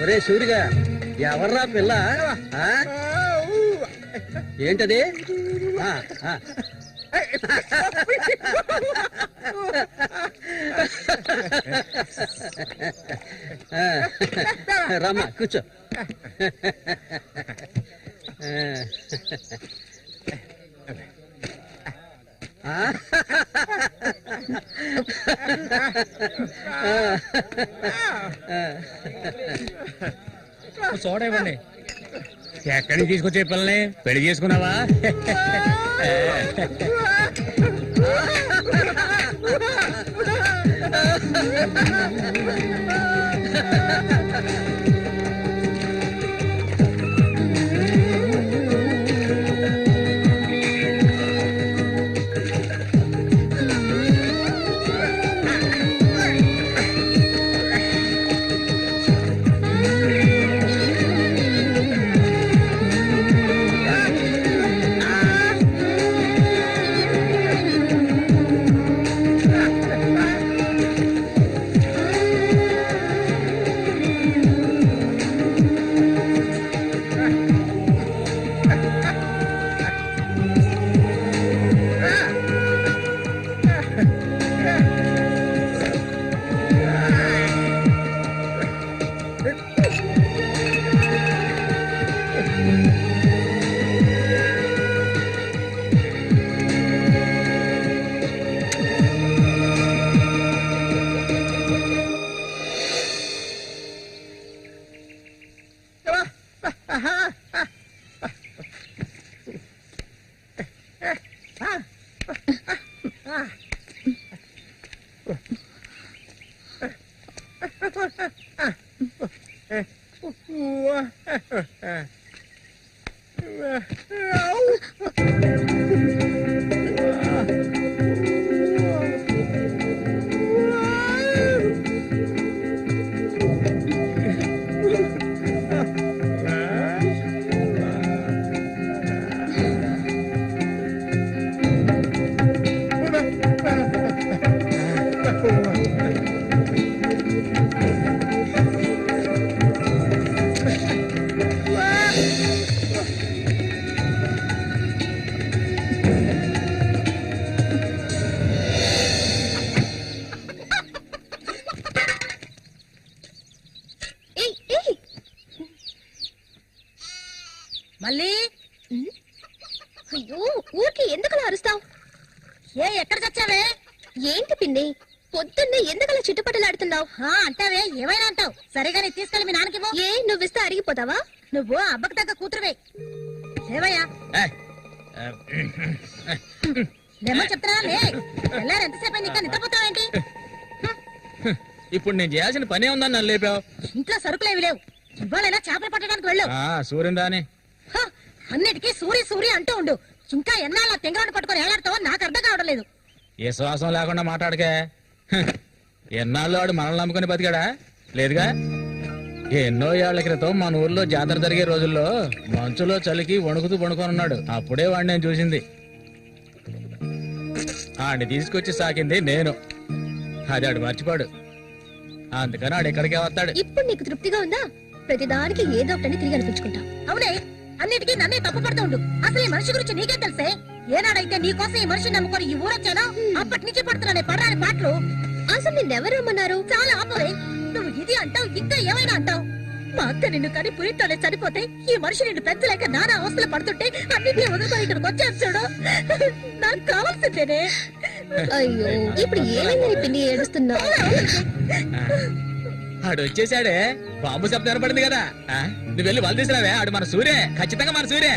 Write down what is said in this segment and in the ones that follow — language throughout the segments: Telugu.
ఒరే సూరిగా, ఎవర్రా పిల్ల? ఏంటది? రామ్మా కూర్చో. చూడండి ఎక్కడికి తీసుకొచ్చే పిల్లని పెళ్లి చేసుకున్నావా? మళ్ళీ అయ్యో ఊరికి ఎందుకలా అరుస్తావు? ఎక్కడ చచ్చావే? ఏంటి పిన్ని పొద్దున్నే ఎందుకలా చుట్టుపట్టలాడుతున్నావు? అంటావే ఏమైనా అంటావు. సరిగానే తీసుకెళ్ళి మీ నాన్నకి ఏ నువ్విస్తే అరిగిపోతావా? నువ్వు అబ్బకు తగ్గ కూతురువే. ఏవయ్యా లేమో చెప్తున్నా వెళ్ళారు. ఎంతసేపు ఇంకా నిద్రపోతావేంటి? ఇప్పుడు నేను చేయాల్సిన పనే ఉందని నన్ను లేపావు. ఇంట్లో సరుకులేవి లేవు. ఇవాళైనా చేపలు పట్టడానికి వెళ్ళావు. సూర్యుని రాని అన్నిటికీ సూరి సూరి అంటూ ఉండు. ఇంకా ఎన్నాళ్ళ తెంగరాడు పట్టుకొని ఎలాడుతావో నాకు అర్థం కావడం లేదు. ఏ శ్వాసం లేకుండా మాట్లాడకే. ఎన్నాళ్ళు వాడు మనల్ని నమ్ముకుని బతికాడా? లేదుగా. ఎన్నో ఏళ్ల క్రితం మన ఊర్లో జాతర జరిగే రోజుల్లో మంచులో చలికి వణుకుతూ పడుకొనున్నాడు. అప్పుడే వాడిని నేను చూసింది. ఆడిని తీసుకొచ్చి సాకింది నేను. అది ఆడు మర్చిపోడు. అందుకని ఆడు ఎక్కడికే వస్తాడు. ఇప్పుడు నీకు తృప్తిగా ఉందా? ప్రతిదానికి ఏదో ఒకటి తిరిగి అనిపించుకుంటావు. అవునే, అన్నిటికీ నన్నే తప్పు పడుతూ ఉండు. అసలు ఈ మనిషి గురించి నీకే తెలుసే. ఏనాడైతే నీకోసం ఈ మనిషిని నమ్ముకొని ఈ ఊరొచ్చానో అప్పటి నుంచి పడుతున్నానే పడరాని పాటలు. అసలు నిన్నెవరు రమ్మన్నారు? చాలా ఆపవే. నువ్వు ఇది అంటావు, ఇంకా ఏమైనా అంటావు. మా అక్క నిన్ను కని పురితోనే చనిపోతే ఈ మనిషి నిన్ను పెంచలేక నానా అవస్థలు పడుతుంటే అన్నింటినీ వదులుకొని ఇక్కడికి వచ్చాను చూడు. నాకు కావాల్సిందేనే. అయ్యో ఇప్పుడు ఏమైందని పిన్ని ఏడుస్తున్నావు? ఆడు వచ్చేసాడే. బాంబు శబ్దం ఏర్పడింది కదా. నువ్వు వెళ్ళి వాళ్ళు తీసుకురావే. ఆడు మన సూర్య, ఖచ్చితంగా మన సూర్య.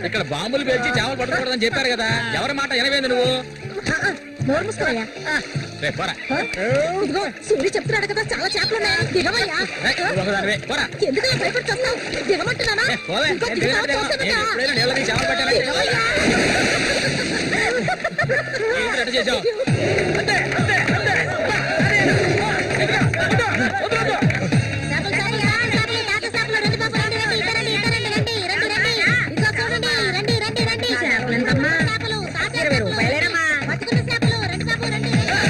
ఇక్కడ బాంబులు పేల్చి చేపలు పట్టుకోవడం చెప్పారు కదా, ఎవరి మాట వినవేంది నువ్వు? నోరు మూసుకోవయ్యా. రేపు పోరా. ఇదిగో సూర్య చెప్తున్నాడు కదా, చాలా చేపలు ఉన్నాయి, దిగవయ్యా. ఒకదానివే, పోరా. ఎందుకు భయపడి వస్తావు? దిగమంటున్నానా? పోలే. ఇంకో నేను దిగుతావా? దిగను. చూస్తాను నేను కదా. ఎప్పుడైనా నీళ్ళ దిగి చేపలు పట్టానా? దిగవయ్యా. ఏంటి అటు చేసావు? చేపలు సాయిగా, చేపలు, తాత చేపలు, రండి బాబు, రండి, రండి, ఇటు రండి, ఇటు రండి, రండి, రండి, రండి. ఇదిగో చూడండి, రండి, రండి, రండి. చేపలు, తాత చేపలు, బతుకున్న చేపలు, రండి బాబు, రండి, రండి.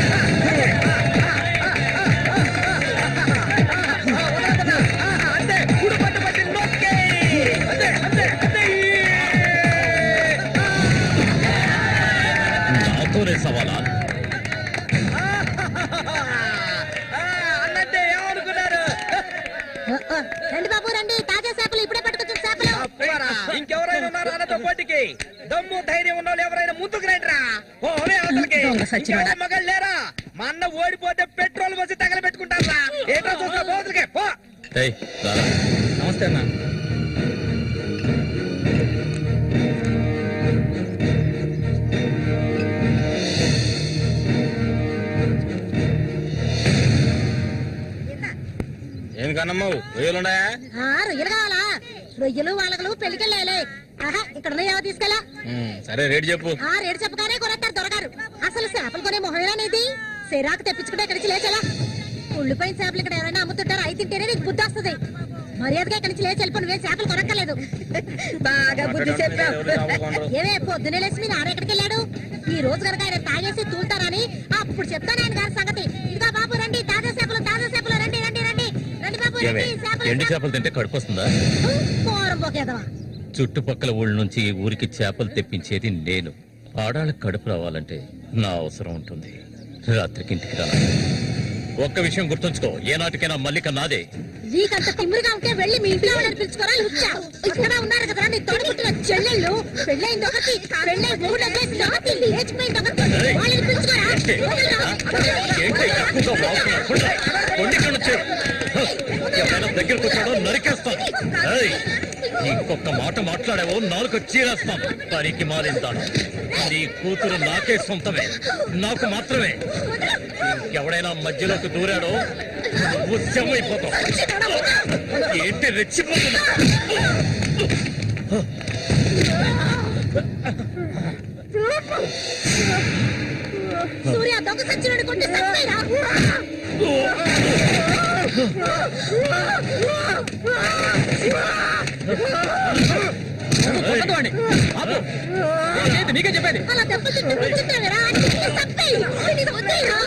నాతోనే సవాలా? అన్నట్టే ఏమనుకున్నారు? రండి బాబు, రండి, తాజా చేపలు, ఇప్పుడే పట్టుకొచ్చిన చేపలు. పోరా. ఇంకెవరైనా ఉన్నారా అన్నతో పోటీకి? దమ్ము ధైర్యం ఉన్న వాళ్ళు ఎవరైనా ముందుకు రండిరా. పోరే అవతలకి. ఇంకెవరైనా మగాళ్ళు లేరా? మా అన్న ఓడిపోతే పెట్రోల్ పోసి తగలబెట్టుకుంటారా? ఏటో చూస్తా పోతులకే పో. నమస్తే అన్న. ఏం కన్నమ్మావు, రొయ్యలున్నాయా? రొయ్యలు కావాలా? రొయ్యలు వాళ్ళగలు పెళ్లికెళ్ళాలి. ఆహా, ఇక్కడ ఉన్నాయో తీసుకెళ్ళా. సరే రేటు చెప్పు. రేటు చెప్పగానే కొనేస్తారు దొరగారు. అసలు చేపలు కొనే మొహమేనేది? సిరాకు తెప్పించుకుంటే ఇక్కడికి లేచలా. ఉళ్ళిపోయిన చేపలు ఇక్కడ ఎవరైనా అమ్ముతుంటారు, అయి తింటేనే నీకు బుద్ధి వస్తుంది. మర్యాదగా ఇక్కడి నుంచి లేచి వెళ్ళిపో, నువ్వే చేపలు కొనక్కర్లేదు. బాగా బుద్ధి చెప్పావు. ఏమే పొద్దునే లేచి మీరు ఎక్కడికి వెళ్ళాడు? ఈ రోజు కనుక ఆయన తాగేసి తూలుతారని అప్పుడు చెప్తాను ఆయన గారి సంగతి. ఇదిగో బాబు, రండి, తాజా చేపలు, తాజా చేపలు, రండి, రండి, రండి, రండి బాబు, రండి. ఎండి చేపలు తింటే కడుపు వస్తుందా? పోరం పోకేదవా. చుట్టుపక్కల ఊళ్ళ నుంచి ఈ ఊరికి చేపలు తెప్పించేది నేను. ఆడాళ్ళకి కడుపు రావాలంటే నా అవసరం ఉంటుంది. రాత్రికి ఇంటికి రా. ఒక్క విషయం గుర్తుంచుకో, ఏనాటికైనా మల్లిక నాదే. నీకంత తిమ్మిరిగా ఉంటే వెళ్ళి మీ ఇంట్లో వాళ్ళని పిలుచుకోరా. లుచ్చా, ఇక్కడ ఉన్నారు కదా నీ తోడుపుట్టిన చెల్లెళ్ళు. పెళ్ళైంది ఒకటి, పెళ్ళై మూడు వదిలేసింది ఒకటి, లేచిపోయింది ఒకటి, వాళ్ళని పిలుచుకోరా. ఎవరైనా దగ్గరకు వచ్చాడో నరికేస్తాను. ఇంకొక మాట మాట్లాడావో నాలుగు చీరేస్తాను. పనికి మారిందాను. నీ కూతురు నాకే సొంతమే, నాకు మాత్రమే. ఎవడైనా మధ్యలోకి దూరాడో ఉద్యమైపోతాం. ఏంటి రెచ్చిపోతున్నా? సూర్య దొంగ సచ్చినోడు కొంటే సత్తాయిరా. నీకే చెప్పేది. అలా దెబ్బలు కూర్చుంటావేరా, సత్తాయి వద్దాయిరా.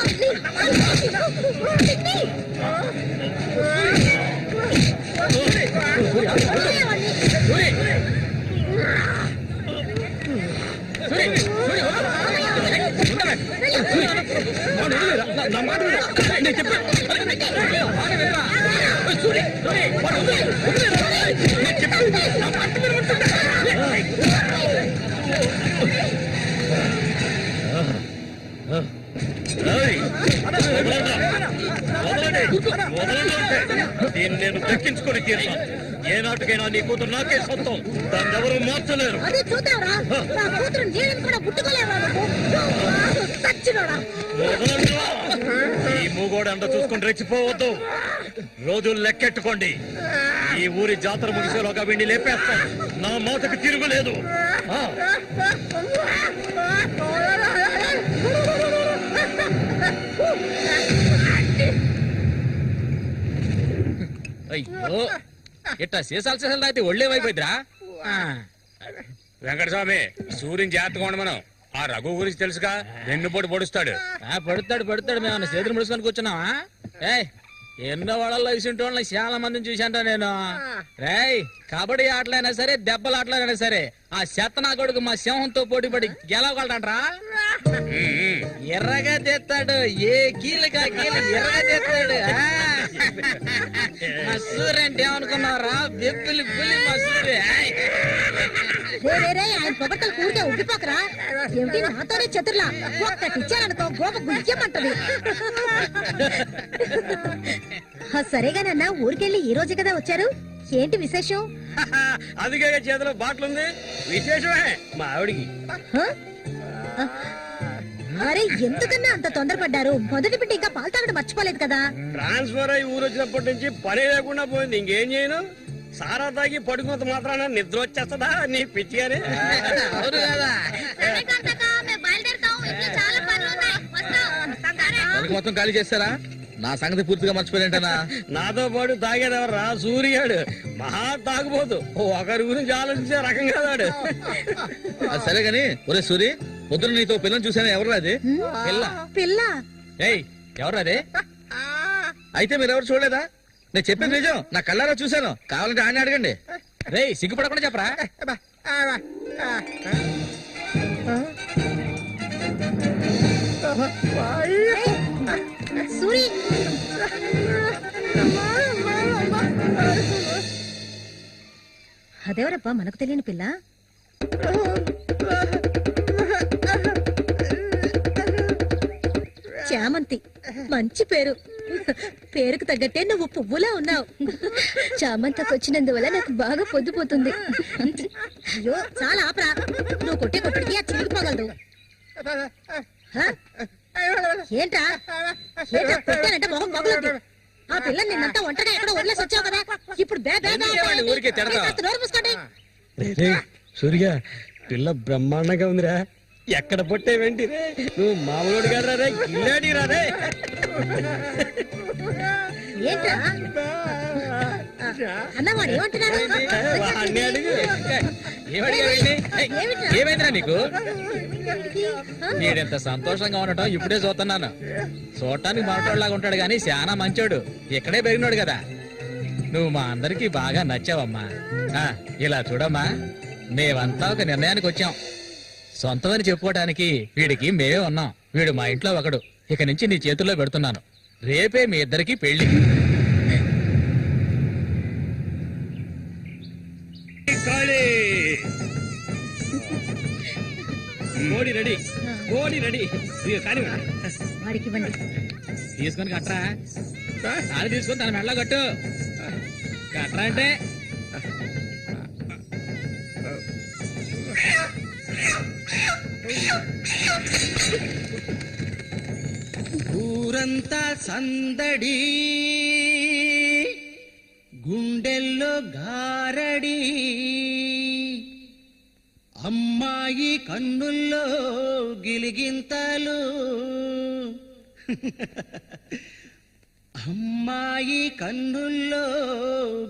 దీన్ని నేను దక్కించుకొని తీరుతాను. ఏనాటికైనా నీ కూతురు నాకే సొంతం, దాన్ని ఎవరు మార్చలేరు. అదే చూద్దాంరా, నా కూతురు నీళ్ళని కూడా ముట్టుకోలేవా సచ్చినోడా. ఈ మూగోడు అంత చూసుకొని రెచ్చిపోవద్దు. రోజులు లెక్కెట్టుకోండి. ఈ ఊరి జాతర ముగిసేలోగా వీడిని లేపేస్తాను. నా మాటకు తిరుగులేదు. అయ్యో, ఇట్టా సీసాలు అయితే ఒళ్ళేమైపోయిద్దిరా. వెంకటస్వామి, సూర్యుని జాగ్రత్తగా ఉండమను. ఆ రఘు గురించి తెలుసుగా, వెన్నుపోటు పొడుస్తాడు. పడుతాడు. మేము చేతులు ముడుచుకొని కూర్చున్నావా? ఏయ్, ఎన్నో వాళ్ళల్లో ఇసుంటి వాళ్ళని చాలా మందిని చూశాంట నేను. రేయ్, కబడ్డీ ఆటలైనా సరే, దెబ్బల ఆటలైనా సరే, ఆ శతనా కొడుకు మా సింహంతో పోటీపడి గెలవగలడంట్రా. ఎర్రగా తెస్తాడు, ఏ కీలుగా కీలు ఎర్రగా తెస్తాడు. మా సూర్య అంటే ఏమనుకున్నారా? బెప్పులి పులి మా సూర్య. ఆయన పొగట్టలు కూడితే ఉబ్బిపోకరా. ఏమిటి నాతోనే చతుర్లా? ఒక్కటి ఇచ్చారనుకో గోప గుయ్యమంటది. సరేగానన్నా, ఊరికెళ్ళి ఈ రోజు కదా వచ్చారు. ఏంటి విశేషం? అందుకే చేతిలో బాటిల్ ఉంది. విశేషమే మా ఆవిడికి. హ? అరే ఎందుకన్నా అంత తొందరపడ్డారు? మొదటి బిడ్డ ఇంకా పాలు తాగడం మర్చిపోలేదు కదా? ట్రాన్స్ఫర్ అయ్యి ఊరు వచ్చినప్పటి నుంచి పని లేకుండా పోయింది. ఇంకేం చేయను? సారా తాగి పడుకున్నంత మాత్రాన నిద్ర వచ్చేస్తుందా నీ పిచ్చిగానే? అవును కదా. మొత్తం ఖాళీ చేస్తారా? నా సంగతి పూర్తిగా మర్చిపోయింటనా? నాతో పాటు తాగేదెవర్రా? సూర్యాడు మహా తాగుపోతు. ఒకరి గురించి ఆలోచించే రకం కాదాడు. అది సరే గాని, ఒరే సూరి, పొద్దున నీతో పిల్లని చూసాను. ఎవరు అది? పిల్ల. పిల్ల? ఏయ్, ఎవరు అది? అయితే మీరెవరు చూడలేదా? నేను చెప్పేది నిజం, నా కళ్ళారా చూశాను. కావాలంటే ఆయన అడగండి. రే సిగ్గుపడకుండా చెప్పరా? సూరి అదేవరబ్బా మనకు తెలియని పిల్ల? చామంతి. మంచి పేరు. పేరుకు తగ్గట్టే నువ్వు పువ్వులా ఉన్నావు. చామంతకు వచ్చినందువల్ల నాకు బాగా పొద్దుపోతుంది. అయ్యో చాలా ఆపరా. నువ్వు కొట్టే కొట్టుడికి ఆ చిరిగిపోగలదు. ఏంట్రా ఏంట్రా కొట్టానంటే మొహం పగులుద్ది. ఆ పిల్లని నిన్నంతా ఒంటరిగా ఎక్కడో వదిలేసి వచ్చావు కదా. ఇప్పుడు బే బే బే ఊరికే తిడతావా? కాస్త నోరు మూసుకోండి. సూర్య పిల్ల బ్రహ్మాండంగా ఉందిరా. ఎక్కడ పొట్టేవేంటి రే? నువ్వు మామూలు కాదురా రే, గిల్లాడి రా రే. ఏంట్రా అన్నవాడు ఏమంటున్నాడు? వాడిని అడుగు. ఏమైందిరా నీకు? వీడెంత సంతోషంగా ఉండటం ఇప్పుడే చూస్తున్నాను. చూడటానికి మాట్లాడలాగా ఉంటాడు గాని చాలా మంచోడు. ఇక్కడే పెరిగినాడు కదా. నువ్వు మా అందరికి బాగా నచ్చావమ్మా. ఇలా చూడమ్మా, మేమంతా ఒక నిర్ణయానికి వచ్చాం. సొంతమని చెప్పుకోవటానికి వీడికి మేమే ఉన్నాం. వీడు మా ఇంట్లో ఒకడు. ఇక నుంచి నీ చేతుల్లో పెడుతున్నాను. రేపే మీ ఇద్దరికి పెళ్లి. కోడి రెడీ, కోడి రెడీ. కానీ వాడికి ఇవ్వండి. తీసుకొని కట్టరా. తాళి తీసుకొని తన మెడలో కట్టు. కట్టరా అంటే ఊరంతా సందడి, గుండెల్లో గారడి, అమ్మాయి కన్నుల్లో గిలిగింతలు, అమ్మాయి కన్నుల్లో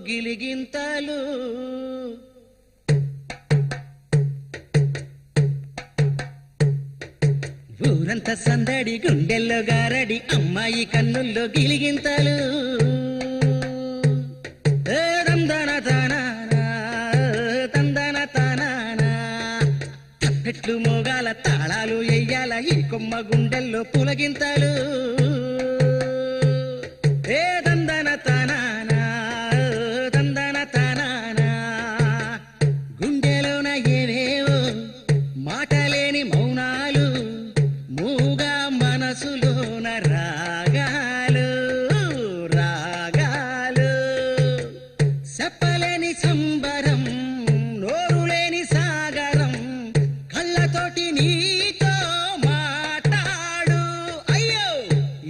గిలిగింతలు. ఊరంతా సందడి, గుండెల్లో గారడి, అమ్మాయి కన్నుల్లో గిలిగింతలు. తందన తానానా, తందన తానానా. తప్పెట్లు మోగాల, తాళాలు ఎయ్యాల, ఈ కొమ్మ గుండెల్లో పులగింతలు. తందన తానానా, తందన తానానా. గుండెలోన ఏవేవో మాటలేని మౌనాలు, మూగా మనసులోన రాగాలు, రాగాలు. చెప్పలేని సంబరం, నోరులేని సాగరం, కళ్ళతోటి నీతో మాట్లాడు. అయ్యో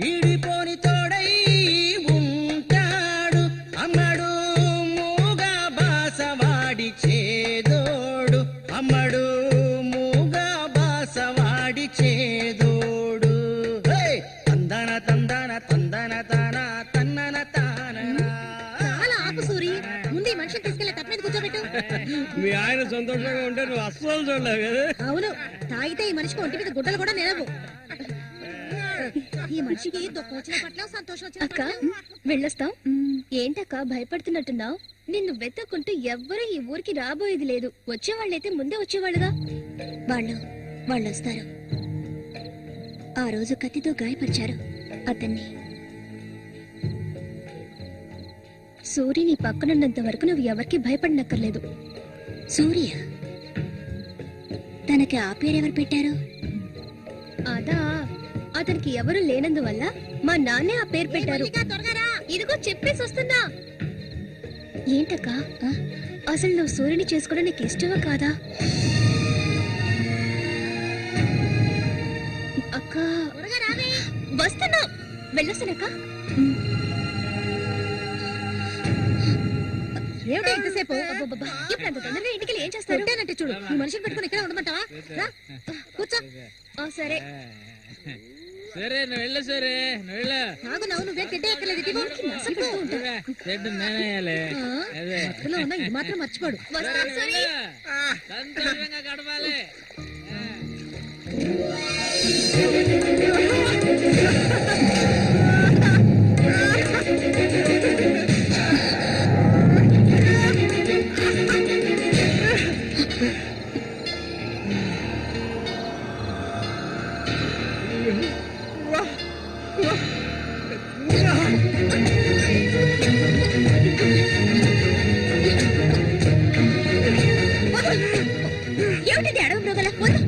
ఈడిపోని తోడై ఉంటాడు, అమ్మడు మూగా బాసవాడి చేదోడు, అమ్మడు మూగా బాసవాడి చేదోడు. తందన తందన తందన తాన తన్నన తాన. చాలా ఆపు సూరి. ముందు ఈ మనిషిని తీసుకెళ్లి తప్ప మీద కూర్చోబెట్టు. మీ ఆయన సంతోషంగా ఉంటే నువ్వు అస్సలు చూడలేవు కదా. అవును, తాగితే ఈ మనిషికి ఒంటి మీద గుడ్డలు కూడా నిలవు. ఈ మనిషికి దుఃఖం వచ్చిన పట్ల, సంతోషం వచ్చిన అక్క పట్ల. వెళ్ళొస్తాం. ఏంటక్క భయపడుతున్నట్టున్నావు? నిన్ను వెతుక్కుంటూ ఎవ్వరూ ఈ ఊరికి రాబోయేది లేదు. వచ్చేవాళ్ళైతే ముందే వచ్చేవాళ్ళుగా. వాళ్ళు వస్తారు. ఆ రోజు కత్తితో గాయపరిచారు అతన్ని. సూర్య నీ పక్కనున్నంత వరకు నువ్వు ఎవరికి భయపడనక్కర్లేదు. సూర్య తనకి ఆ పేరెవరు పెట్టారు? అదా, అతనికి ఎవరు లేనందువల్ల మా నాన్నే ఆ పేరు పెట్టారు. త్వరగా రా. ఇదిగో చెప్పేసి వస్తున్నా. ఏంటక్క అసలు నువ్వు సూర్యుని చేసుకోవడం నీకు ఇష్టమా కాదా? అక్క వస్తున్నా, వెళ్ళొస్తానక్క. ఏమిటి ఇంతసేపు? ఇప్పుడు అంత తొందరగా ఇంటికి ఏం చేస్తారు? అంటే చూడు, నీ మనిషిని పెట్టుకుని ఇక్కడ ఉండమంటావా? రా, కూర్చో. సరే సరే నువ్వు వెళ్ళు, సరే నువ్వు వెళ్ళు. నాగు నువ్వేం తింటే ఎక్కర్లేదు, ఇటు ఇవ్వు. చెడ్డు నేనే వేయాలి. అదే మత్తులో ఉన్న ఇది మాత్రం మర్చిపోడు. వస్తాను సూరి. సంతోషంగా గడపాలి. ఏమిటిది అడవి మృగల? వద్దు.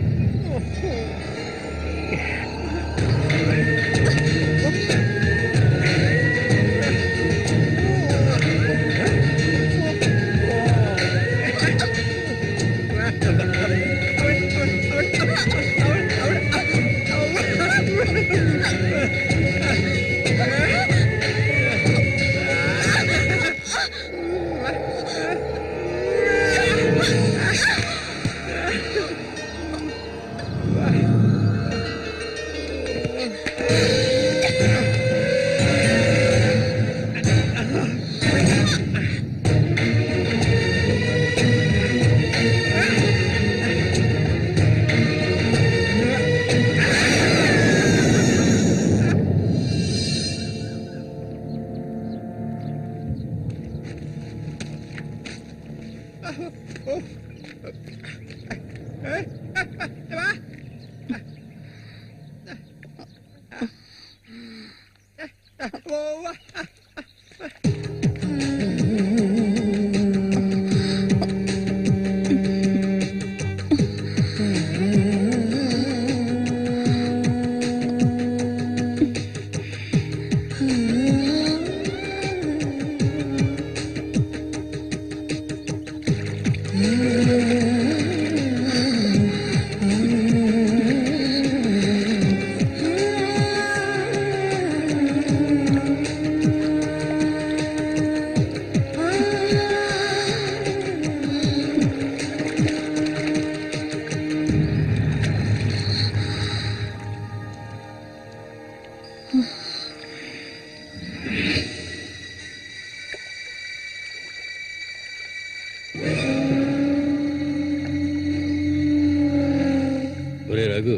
రఘు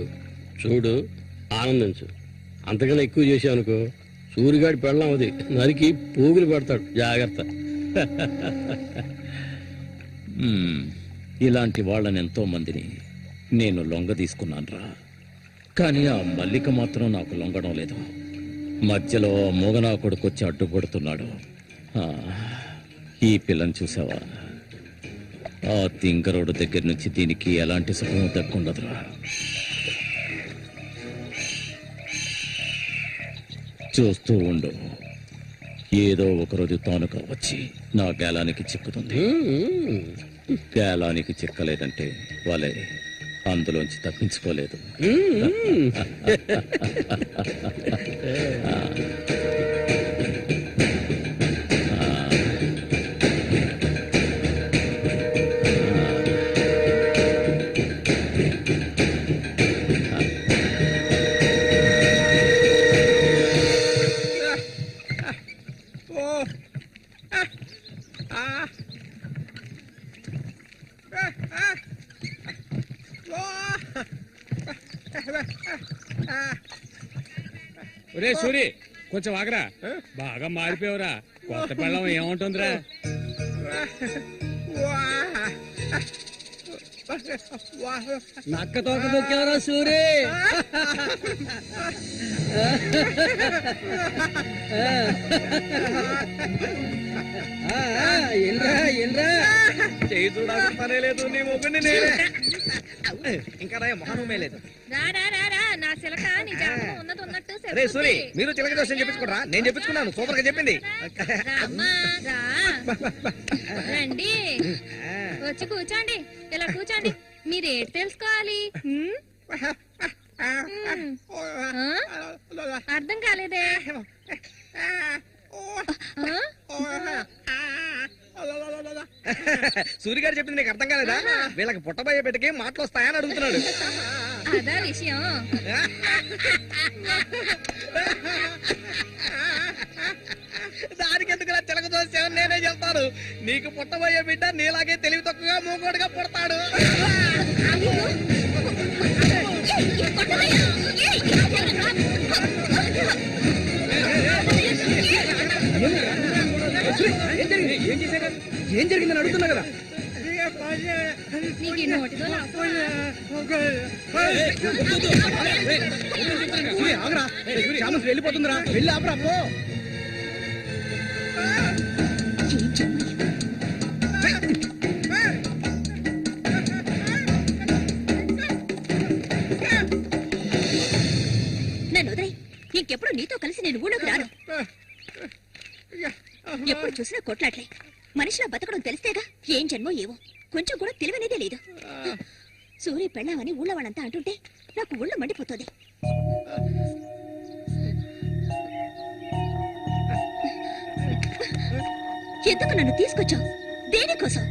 చూడు, ఆనందించు. అంతకన్నా ఎక్కువ చేసావు అనుకో సూరిగాడి పెళ్ళం అది నరికి పోగులు పెడతాడు. జాగ్రత్త. ఇలాంటి వాళ్ళని ఎంతో మందిని నేను లొంగ తీసుకున్నానురా. కానీ ఆ మల్లిక మాత్రం నాకు లొంగడం లేదు. మధ్యలో మూగనా కొడుకొచ్చి అడ్డుపడుతున్నాడు. ఈ పిల్లని చూసావా? ఆ తింగరోడు దగ్గర నుంచి దీనికి ఎలాంటి సుఖం దక్కుండదురా. చూస్తూ ఉండు, ఏదో ఒకరోజు తానుగా వచ్చి నా గేలానికి చిక్కుతుంది. గేలానికి చిక్కలేదంటే వాళ్ళే అందులోంచి తప్పించుకోలేదు. ఒరే సూరి, కొంచెం ఆగరా. బాగా మారిపోయావురా. కొత్త పెళ్ళం ఏముంటుందిరా? నక్క తోక దొక్కేవరా సూరి. చేయి చూడాలనే లేదు, నీ మొగ్గుని నేనే. ఇంకా మహానమే లేదు. రా రా రా రా, నా చిలక నీ జాతకం ఉన్నది ఉన్నట్టు రే సూరి మీరు చిలక దోషం చెప్పించుకోరా, నేను చెప్పించుకున్నాను, సూపర్ గా చెప్పింది. రండి వచ్చి కూర్చోండి, ఇలా కూర్చోండి. మీరు ఏంటి తెలుసుకోవాలి? అర్థం కాలేదే. సూరి గారు చెప్పింది నీకు అర్థం కాలేదా? వీళ్ళకి పుట్టబోయే బిడ్డకి మాటలు వస్తాయని అడుగుతున్నాడు. అదా విషయం. దానికి ఎందుకు చిలక దోషం నేనే చెప్తాను. నీకు పుట్టబోయే బిడ్డ నీలాగే తెలివి తక్కువగా మూగోడుగా పుడతాడు. ఏం జరిగిందని అడుగుతున్నా కదా. నీకు ఈ నోటితో వెళ్ళిపోతుందిరా, వెళ్ళి ఆపరా పో. నన్ను వదిలే. ఇంకెప్పుడు నీతో కలిసి నేను ఊళ్ళోకి రాను. ఎప్పుడు చూసినా కొట్లాట్లే. మనిషిలా బతకడం తెలిస్తేగా. ఏం జన్మో ఏవో, కొంచెం కూడా తెలివనేదే లేదు. సూర్య పెళ్ళామని ఊళ్ళో వాళ్ళంతా అంటుంటే నాకు ఊళ్ళో మండిపోతుంది. ఎందుకు నన్ను తీసుకొచ్చావు? దేనికోసం?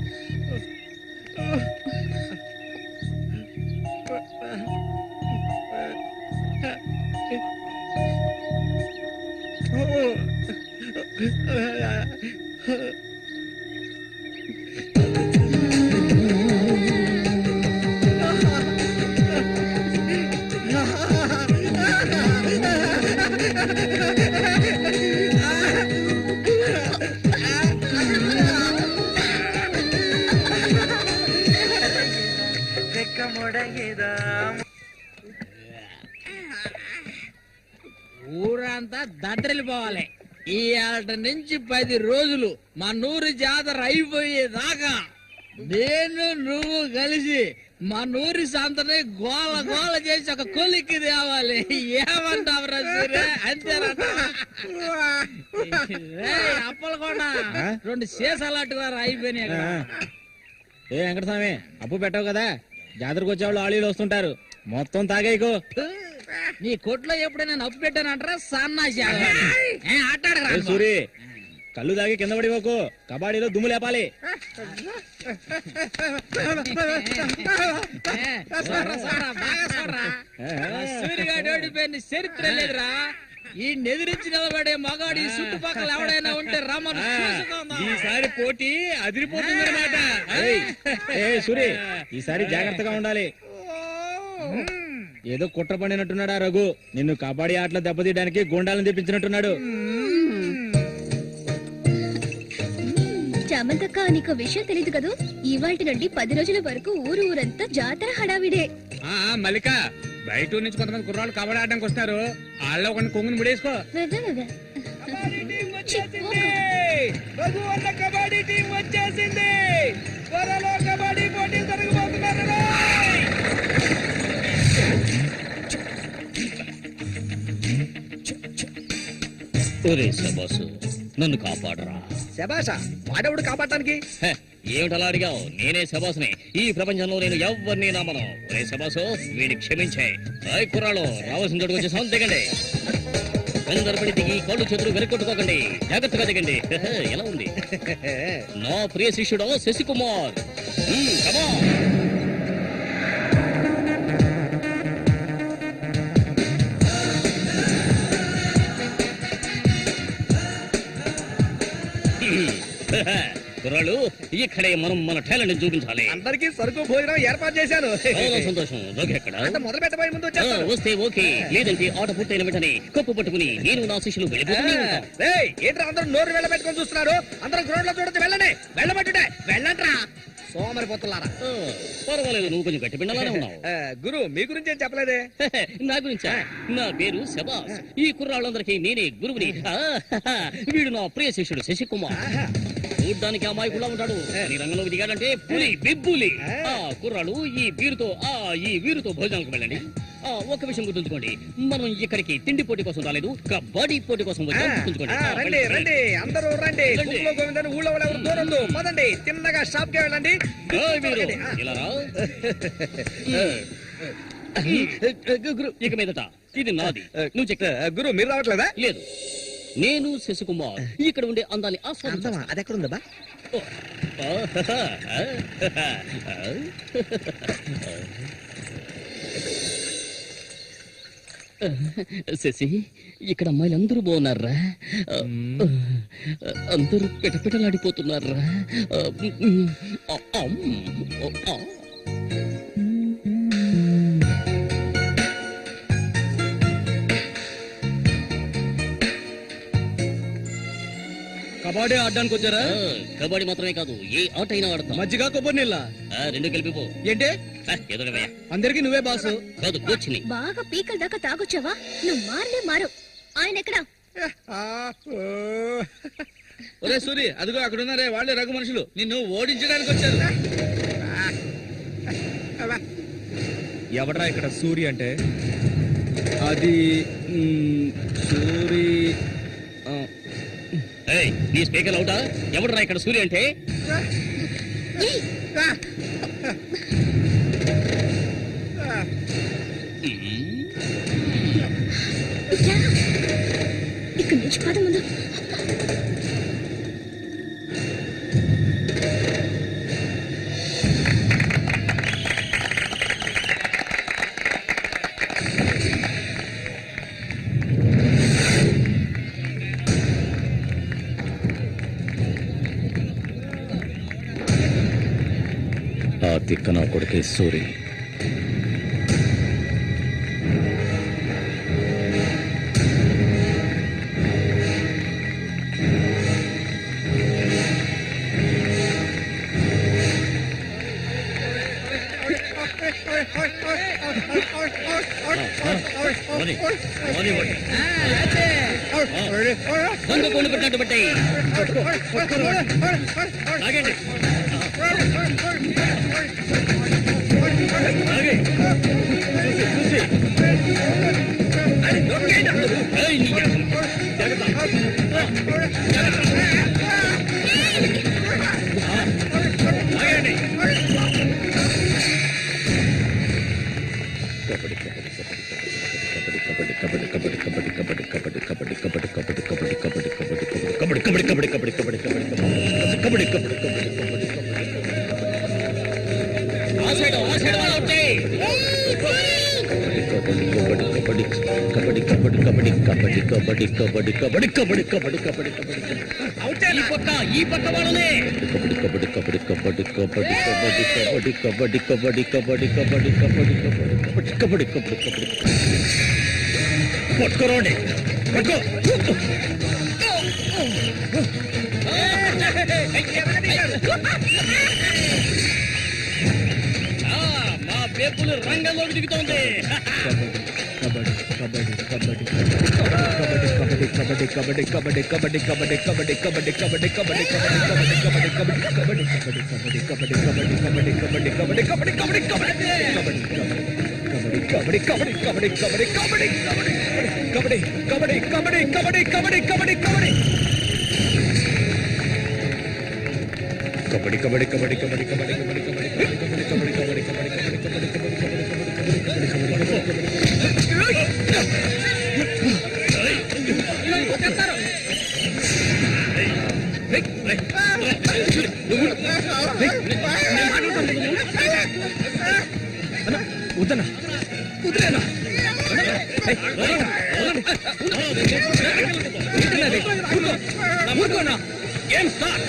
ఊరంతా దద్దరిల్లిపోవాలి. ఈ ఆట నుంచి 10 రోజులు మా నూరు జాతర అయిపోయేదాకా నేను నువ్వు కలిసి మా నూరి సంతని గోల గోల చేసి ఒక కొలిక్కి తేవాలి. ఏమంటావురా సూర్య? అంతేనంట. అప్పలు కూడా 2 సీసాలట్టుగా అయిపోయినాయి. ఏ వెంకటస్వామి, అప్పు పెట్టావు కదా, జాతరకు వచ్చేవాళ్ళు ఆళీలు వస్తుంటారు, మొత్తం తాగేయకు. నీ కొట్లో ఎప్పుడైనా నప్పు పెట్టానంటారా? సన్నాసి సూరి, కళ్ళు తాగి కింద పడిపోకు, కబాడీలో దుమ్ము లేపాలి. సూర్యగాడు ఓడిపోయిన చరిత్ర లేదురా. ఈ నెదిరించి నిలబడే మగాడు ఈ చుట్టుపక్కల ఎవడైనా ఉంటే రమ్మను. ఈసారి పోటీ అదిరిపోతుంది అనమాట. సూరి, ఈసారి జాగ్రత్తగా ఉండాలి. ఏదో కుట్ర పండినట్టున్నాడా రఘు? నిన్ను కబడ్డీ ఆటలో దెబ్బతీయడానికి గుండాలను తెప్పించినట్టున్నాడు. చామంతక్క, నీకు విషయం తెలీదు కదూ? ఇవాటి నుండి 10 రోజుల వరకు ఊరంతా జాతర హడావిడే. మల్లిక, బయట ఊరు నుంచి కొంతమంది కుర్రాళ్ళు కబడ్డీ ఆడడానికి వస్తారు. వాళ్ళ ఒక కొంగుని ముడేసుకో. కబడ్డీ టీం వచ్చేసింది. త్వరలో కబడ్డీ పోటీలు జరగబోతున్నారు. నన్ను కాపాడరా. శబాషా, వాడెవడు కాపాడటానికి? ఏమిటలా అడిగావు? నేనే శబాసుని. ఈ ప్రపంచంలో నేను ఎవరిని నమ్మను. రే శబాసు, వీడిని క్షమించే. కుర్రాళ్ళు రావాల్సిన చోటుకు వచ్చేసాం. దిగండి. వెందరపడి దిగి కళ్ళు చేతులు వెనక్కొట్టుకోకండి. జాగ్రత్తగా దిగండి. ఎలా ఉంది? నా ప్రియ శిష్యుడు శశికుమార్. కుర్రాళ్ళు, ఇక్కడే మనం మన టాలెంట్ చూపించాలి. అందరికీ సరుకు భోజనం ఏర్పాటు చేశాను. చాలా సంతోషం. ఎక్కడ మొదలు పెట్టబోయే ముందు వస్తే ఓకే, లేదంటే ఆట పూర్తయిన వెంటనే కప్పు పట్టుకుని నేను నా శిష్యులు వెళ్ళిపోతూనే ఉంటాం. ఏంట్రా అందరూ నోరు వెళ్ళబెట్టుకొని చూస్తున్నారు? అందరూ గ్రౌండ్ లో చూడొచ్చు. వెళ్ళండి, వెళ్ళబట్టుంటే వెళ్ళంట్రా సోమరిపోతున్నారా. పర్వాలేదు, నువ్వు కొంచెం గట్టి పిండలానే ఉన్నావు. గురు, మీ గురించి ఏం చెప్పలేదే? నా గురించా? నా పేరు శబాస్. ఈ కుర్రాళ్ళందరికీ నేనే గురువుని. వీడు నా ప్రియ శిష్యుడు శశికుమార్. చూడ్డానికి అమాయకులా ఉంటాడు. ఈ రంగంలో దిగాడంటే పులి బిబ్బులి. కుర్రాళ్ళు, ఈ వీరుతో భోజనాలకు వెళ్ళండి. ఒక విషయం గుర్తుంచుకోండి, మనం ఇక్కడికి తిండి పోటీ కోసం రాలేదు, కబడ్డీ పోటీ కోసం వచ్చాం. గుర్తుంచుకోండి. రండి రండి అందరూ రండి. గుంపులో గోవిందని ఊళ్ళో వాళ్ళు ఎవరు దూరందు పదండి. తిన్నగా షాప్ కి వెళ్ళండి. మీరు ఇలా రా. ఇక మీదట ఇది నాది. నువ్వు చెక్. గురు మీరు రావట్లేదా? లేదు, నేను శశికుమార్ ఇక్కడ ఉండే అందాన్ని ఆస్వాదించా. అది ఎక్కడ ఉందా? శశి, ఇక్కడ అమ్మాయిలు అందరూ బాగున్నారా? అందరూ పిటపిటలాడిపోతున్నారా? కబడ్డీ ఆడడానికి వచ్చారా? కబడ్డీ మాత్రమే కాదు, ఏ ఆట అయినా ఆడతాం. మజ్జిగ కొబ్బరి నీళ్ళ రెండు కలిపిపో. ఏంటి? ఎదురవయ్యా. అందరికి నువ్వే బాసు. కాదు, కూర్చుని. బాగా పీకల దాకా తాగొచ్చావా? నువ్వు మారు. ఆయన ఎక్కడా? ఒరే సూరి, అదిగో అక్కడ ఉన్నారే, వాళ్ళే రఘు మనుషులు, నిన్ను ఓడించడానికి వచ్చారు. ఎవడ్రా ఇక్కడ సూరి అంటే? అది సూరి. నీ స్పీకర్ అవుతా? ఎవడరా ఇక్కడ సూర్య అంటే? ఇక్కడ నుంచి పద ముందు. ఆ తిక్క నా కొడుకే సూరి. దొంగ కొండ పెట్టినట్టు పెట్టాయి. ఆగండి. ఈ పక్క వాళ్ళనే పట్టుకోరండి. మా పేపులు రంగంలోకి దిగుతోంది. వద్దనా కుదిరేనా ఊరుకోనా ఏం స్టార్ట్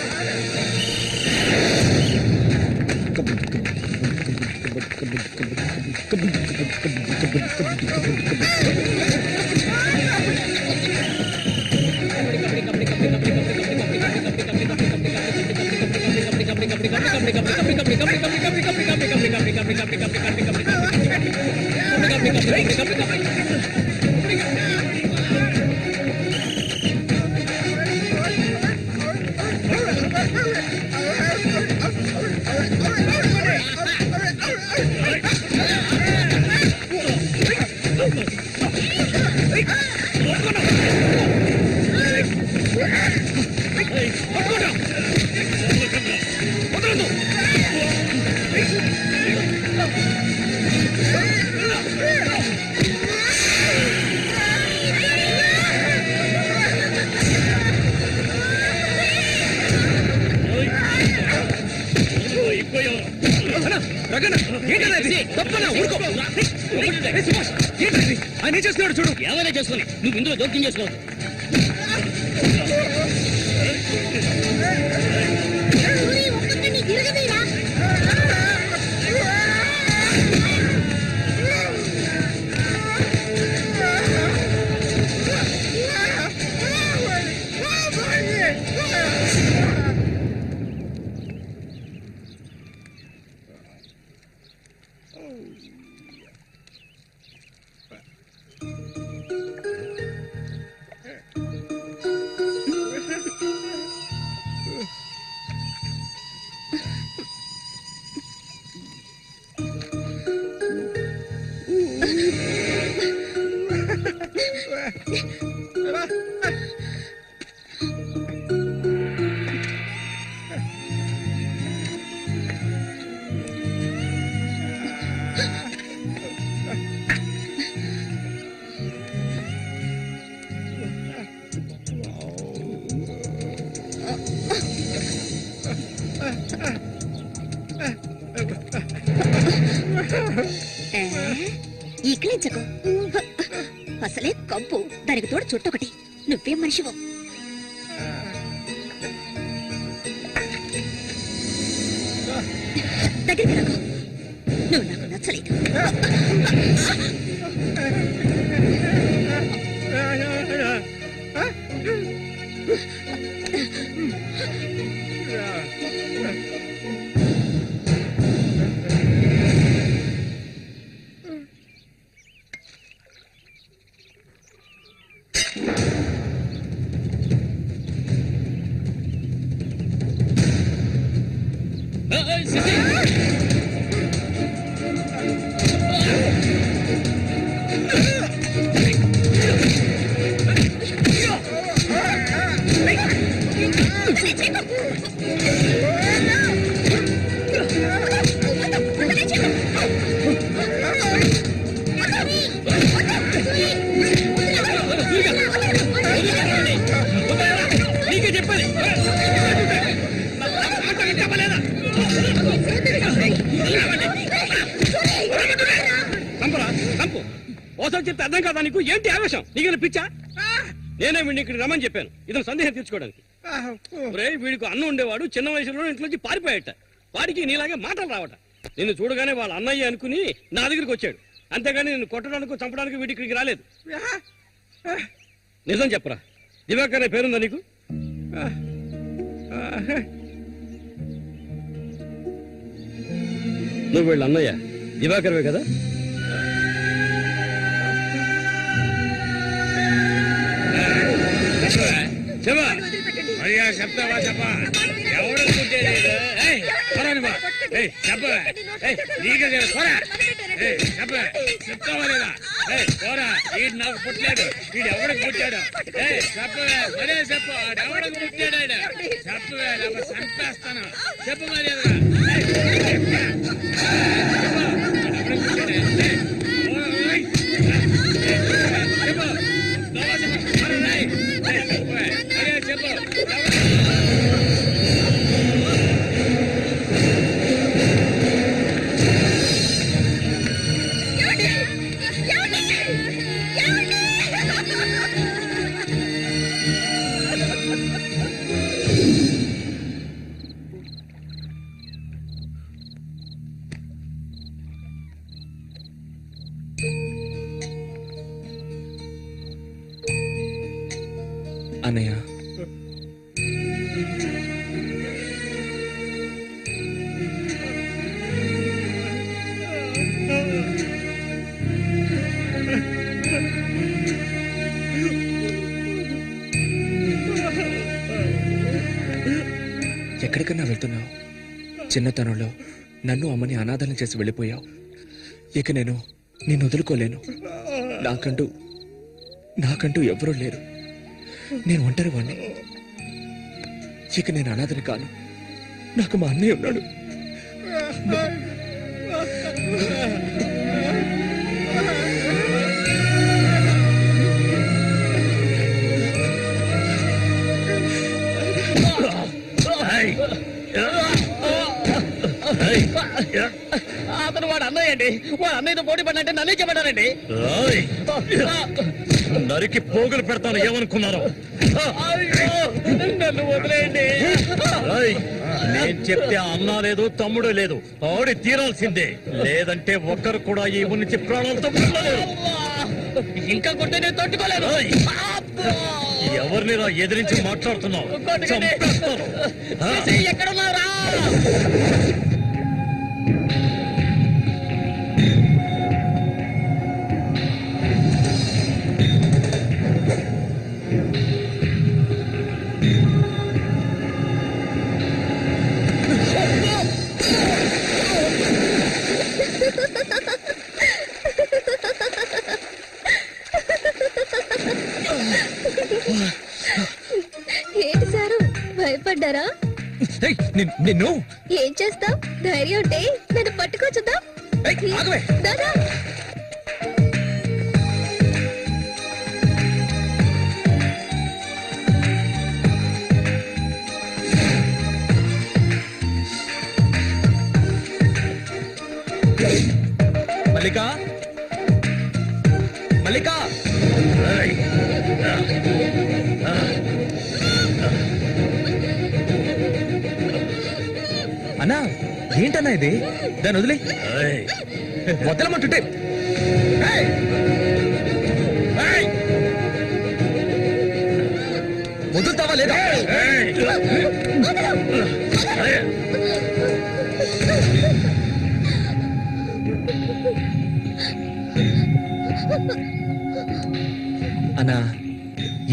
ఆయన చేస్తున్నాడు చూడు. ఎవరైనా చేసుకుని నువ్వు ఇందులో జోక్యం చేసుకోవద్దు. ఒక్కొక్కరిని తిరగదీరా. ఈకిలించకు. అసలే కంపు, దానికి తోడు చుట్టొకటి. నువ్వేం మనిషివో. దగ్గరికి రాకు. నువ్వు నాకు నచ్చలేదు. ఓసారి చెప్తే అర్థం కాదా నీకు? ఏంటి ఆవేశం? నీకు పిచ్చా? నేనే వీడిని ఇక్కడ రమ్మని చెప్పాను ఇతను సందేహం తీర్చుకోవడానికి. వీడికి అన్న ఉండేవాడు, చిన్న వయసులో ఇంట్లోంచి పారిపోయాట. వాడికి నీలాగే మాటలు రావట. నిన్ను చూడగానే వాళ్ళ అన్నయ్య అనుకుని నా దగ్గరికి వచ్చాడు. అంతేగాని నిన్ను కొట్టడానికి చంపడానికి వీడి ఇక్కడికి రాలేదు. నిజం చెప్పరా, దివాకర్ అనే పేరుందా నీకు? నువ్వు వీళ్ళ అన్నయ్య దివాకర్వే కదా? చెప్పా అయ్యా, చెప్తావా? చెప్పా ఎవరు చెప్తావా లేదా? పోరా, వీడు నాకు పుట్టలేదు. వీడు ఎవడికి పుట్టాడు? చెప్పవే, మరే చెప్పు. ఎవడికి పుట్టాడు? చెప్పవే, చంపేస్తాను. చెప్పు మరి. అన్నయ్య, ఎక్కడికన్నా వెళ్తున్నావు? చిన్నతనంలో నన్ను అమ్మని అనాథాలను చేసి వెళ్ళిపోయావు. ఇక నేను నిన్ను వదులుకోలేను. నాకంటూ ఎవరూ లేరు. నేను ఒంటరి వాణ్ణి. ఇక నేను అనాథని కాను. నాకు మా అన్నయ్య ఉన్నాడు. అతను వాడు అన్నయ్య అండి. వాడు అన్నయ్యతో పోటీ పడినంటే నన్నే చెప్పాడండి. నరికి పోగులు పెడతాను ఏమనుకున్నారు? నన్ను వదిలేయండి. నేను చెప్తే అన్నా లేదు తమ్ముడు లేదు, ఆడి తీరాల్సిందే. లేదంటే ఒక్కరు కూడా ఈ ఊరి నుంచి ప్రాణాలతో పుట్టలేరు. ఇంకా కొట్టే నేను తట్టుకోలేను. ఎవరిని ఎదిరించి మాట్లాడుతున్నావు? చంపేస్తాను. ఎక్కడున్నారా? ఏంటి సారు భయపడ్డారా? నిన్ను ఏం చేస్తావ్? ధైర్యం ఉంటే నన్ను పట్టుకోవచ్చుదా? దాదా మల్లిక, మల్లిక, అన్నా ఏంటన్నా ఇది? దాన్ని వదిలే. వదలమంటుంటే వదులుతావా లేదా? అన్నా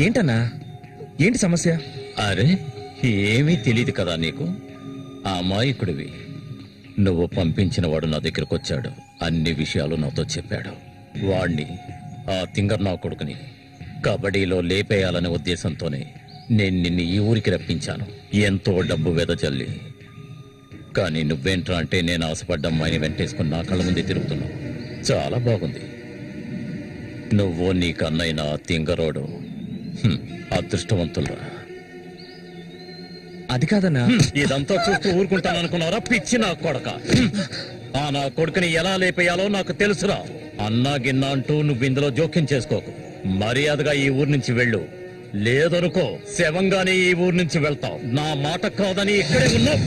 ఏంటన్నా, ఏంటి సమస్య? అరే ఏమీ తెలియదు కదా నీకు? ఆ అమాయకుడివి. నువ్వు పంపించిన వాడు నా దగ్గరకు వచ్చాడు, అన్ని విషయాలు నాతో చెప్పాడు. వాణ్ణి, ఆ తింగర్ నా కొడుకుని కబడ్డీలో లేపేయాలనే ఉద్దేశంతోనే నేను నిన్ను ఈ ఊరికి రప్పించాను, ఎంతో డబ్బు వెదజల్లి. కానీ నువ్వేంట్రా అంటే నేను ఆశపడ్డ అమ్మాయిని వెంటేసుకుని నా కళ్ళ ముందే తిరుగుతున్నావు. చాలా బాగుంది. నువ్వు నీ కన్నైన తింగరోడు అదృష్టవంతులరా. అది కాదన్నా. ఇదంతా చూస్తూ ఊరుకుంటాననుకున్నారా పిచ్చి నా కొడక? ఆ నా కొడుకుని ఎలా లేపేయాలో నాకు తెలుసురా. అన్నా గిన్నా అంటూ నువ్వు ఇందులో జోక్యం చేసుకోకు. మర్యాదగా ఈ ఊరు నుంచి వెళ్ళు, లేదనుకో శవంగానే ఈ ఊరు నుంచి వెళ్తావు. నా మాట కాదని ఇక్కడే ఉన్నావు.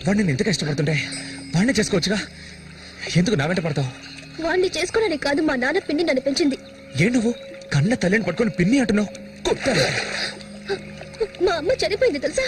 వాడిని నేను ఎంత కష్టపడుతుంటే వాడిని చేసుకోవచ్చుగా, ఎందుకు నా వెంట పడతావు? వాడిని చేసుకోవడానికి కాదు, మా నాన్న పిన్ని నన్ను పెంచింది. ఏ నువ్వు కన్న తల్లిని పట్టుకొని పిన్ని అంటున్నావు? కొట్టాను. మా అమ్మ చనిపోయింది తెలుసా?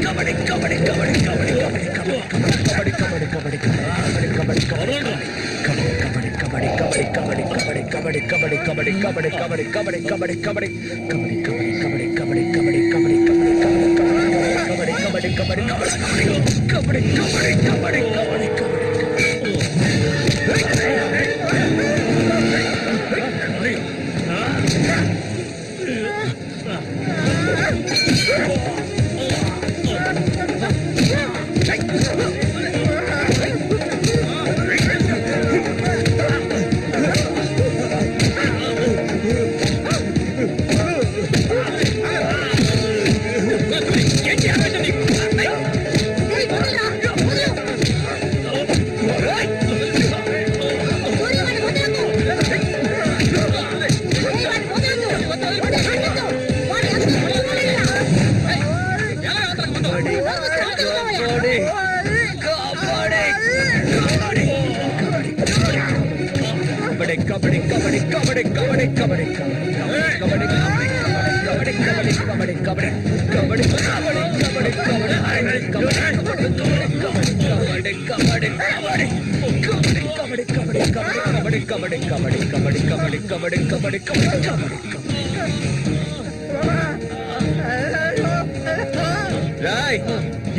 రాయ్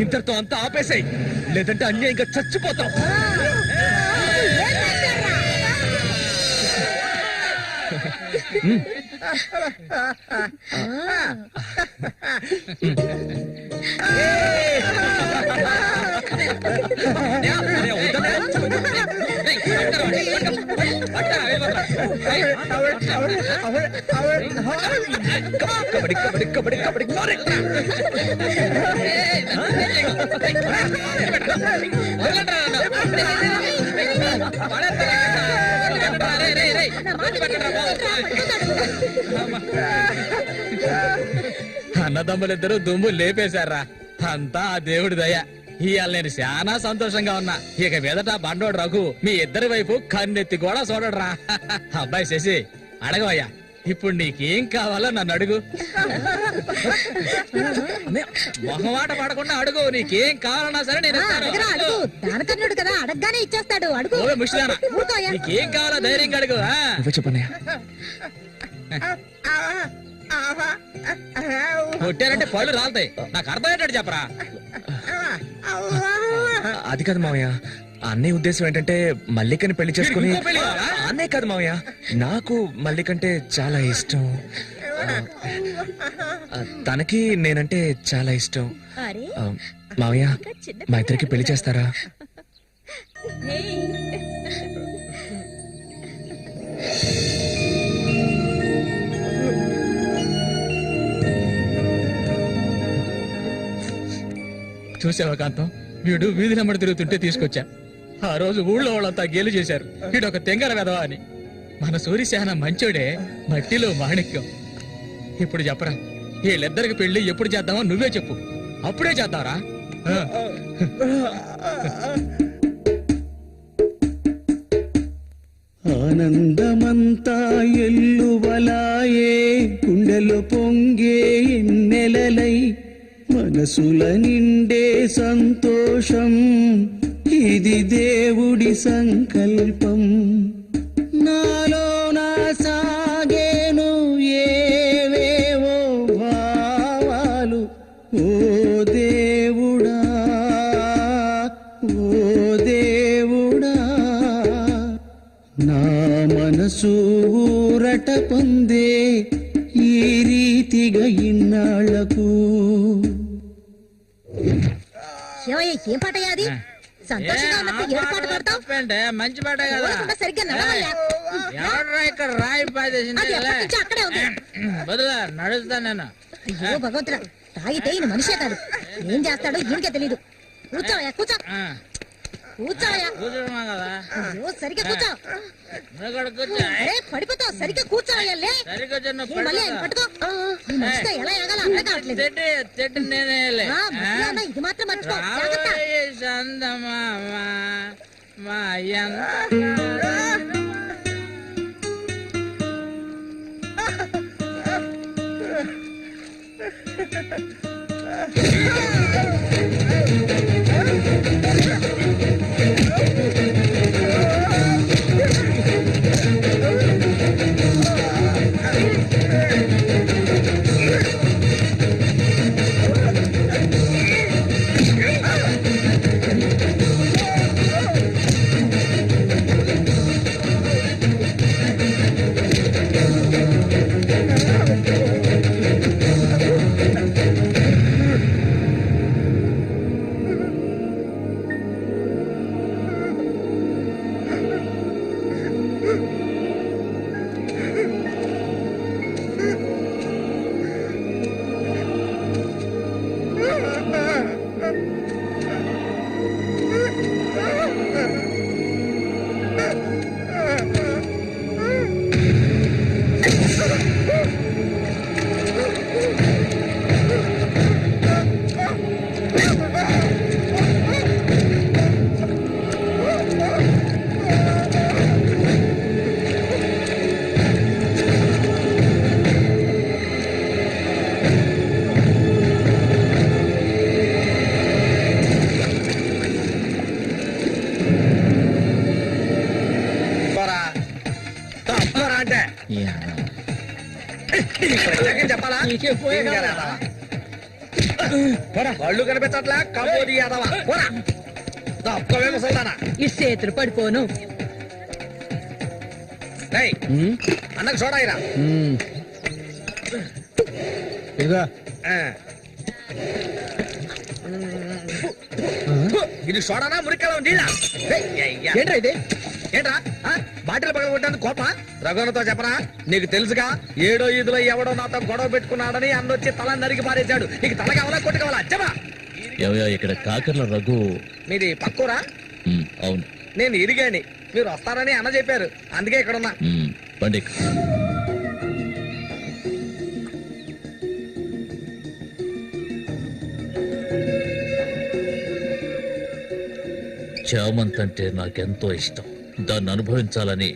ఇంతటితో అంతా ఆపేసాయి, లేదంటే అన్యాయంగా చచ్చిపోతాం. కబడ్డీ కబడ్డీ కబడ్డీ కబడ్డీ అన్నదమ్ములిద్దరూ దుమ్ము లేపేశారా, అంతా ఆ దేవుడి దయ. ఇవాళ నేను చాలా సంతోషంగా ఉన్నా. ఇక మీదట బండోడు రఘు మీ ఇద్దరి వైపు కన్నెత్తి కూడా చూడరా. అబ్బాయి శశి అడగవయ్యా, ఇప్పుడు నీకేం కావాలో నన్ను అడుగు. మొహమాట పడకుండా అడుగు, నీకేం కావాలన్నా సరే నేను ఇస్తాను. దానకర్ణుడు కదా, అడగగానే ఇచ్చేస్తాడు. అడుగు. ఓ ముష్టిదానా, నీకేం కావాలో ధైర్యంగా అడుగు. చెప్పన్నయ్య. కొట్టారంటే పళ్ళు రాలుతాయి. నాకు అర్థమయ్యేటట్టు చెప్పరా. అది కాదు మావయ్య, అన్నయ్య ఉద్దేశం ఏంటంటే మల్లికని పెళ్లి చేసుకుని. అన్నయ్య కాదు మావయ్య, నాకు మల్లికంటే చాలా ఇష్టం. తనకి నేనంటే చాలా ఇష్టం. మావయ్య, మా ఇద్దరికి పెళ్లి చేస్తారా? చూసావా కాంతం, వీడు వీధి నెంబడి తిరుగుతుంటే తీసుకొచ్చా. ఆ రోజు ఊళ్ళో వాళ్ళంతా గేలు చేశారు, వీడు ఒక తెంగర వెదవా అని. మన సూర్యశాన మంచోడే, మట్టిలో మాణిక్యం. ఇప్పుడు చెప్పరా, వీళ్ళిద్దరికి పెళ్లి ఎప్పుడు చేద్దామో నువ్వే చెప్పు, అప్పుడే చేద్దారా. ఆనందమంతా ఎల్లువలాయే, గుండెలు పొంగే ఎన్నెలలై, మనసుల నిండే సంతోషం, ఇది దేవుడి సంకల్పం. నాలో నా సాగేను ఏవేవో భావాలు, ఓ దేవుడా ఓ దేవుడా, నా మనసు ఊరట పొందే ఈ రీతిగా ఇన్నాళ్లకు. ఏం పాటయ్యా అది? సంతోషంగా ఉన్నప్పుడు ఏడు పాట పాడతావు? మంచి పాట కదా, సరిగ్గా నడవయ్యా. ఎవడ్రా ఇక్కడ రాయి పాదేసింది అది ఎప్పటి నుంచో అక్కడే ఉంది. బదులా నడుస్తా నేను. అయ్యో భగవంతుడా, తాగితే ఈయన మనిషే కాదు, ఏం చేస్తాడో ఈయనకే తెలీదు. కూర్చోవయ్యా, కూర్చో. కూర్చోవయ్యా. కూర్చోమా కదా. అయ్యో, సరిగ్గా కూర్చో. నువ్వు కూడా కూర్చో. అరే పడిపోతావు, సరిగ్గా కూర్చోవయ్యా. లే సరిగ్గా చిన్న ఈ మళ్ళీ ఆయన పట్టుకో. ఈ మనిషితో ఎలా ఎగాలో అర్థం కావట్లేదు. చెట్టు నేనే ఆ, మధ్యలో ఉన్న ఇది మాత్రం మర్చిపో. జాగ్రత్త. చందమామా మా చెప్పాలా వాళ్ళు కనిపించట్లా కబోది యాదవా తప్పవేమో సల్దానా ఈ చేతులు పడిపోను. అన్నకు చూడాయిరా ఇదిగా ఇది చూడనా మురికాల నీళ్ళ ఏంట్రా ఇది? ఏంట్రా బాటిల్ పగల కొట్టేందుకు కోప రఘునతో చెప్పరా? నీకు తెలుసుగా 7వ ఈదులో ఎవడో నాతో గొడవ పెట్టుకున్నాడని అన్నొచ్చి తల నరికి పారేశాడు. నీకు తల కావాలా కొట్టు కావాలా? చెప్పా. ఇక్కడ కాకర్ల రఘు. మీది పక్కూరా? అవును. నేను ఇరిగాని, మీరు వస్తారని అన్న చెప్పారు, అందుకే ఇక్కడ ఉన్నా. బండి చామంత్ అంటే నాకెంతో ఇష్టం. దాన్ని అనుభవించాలని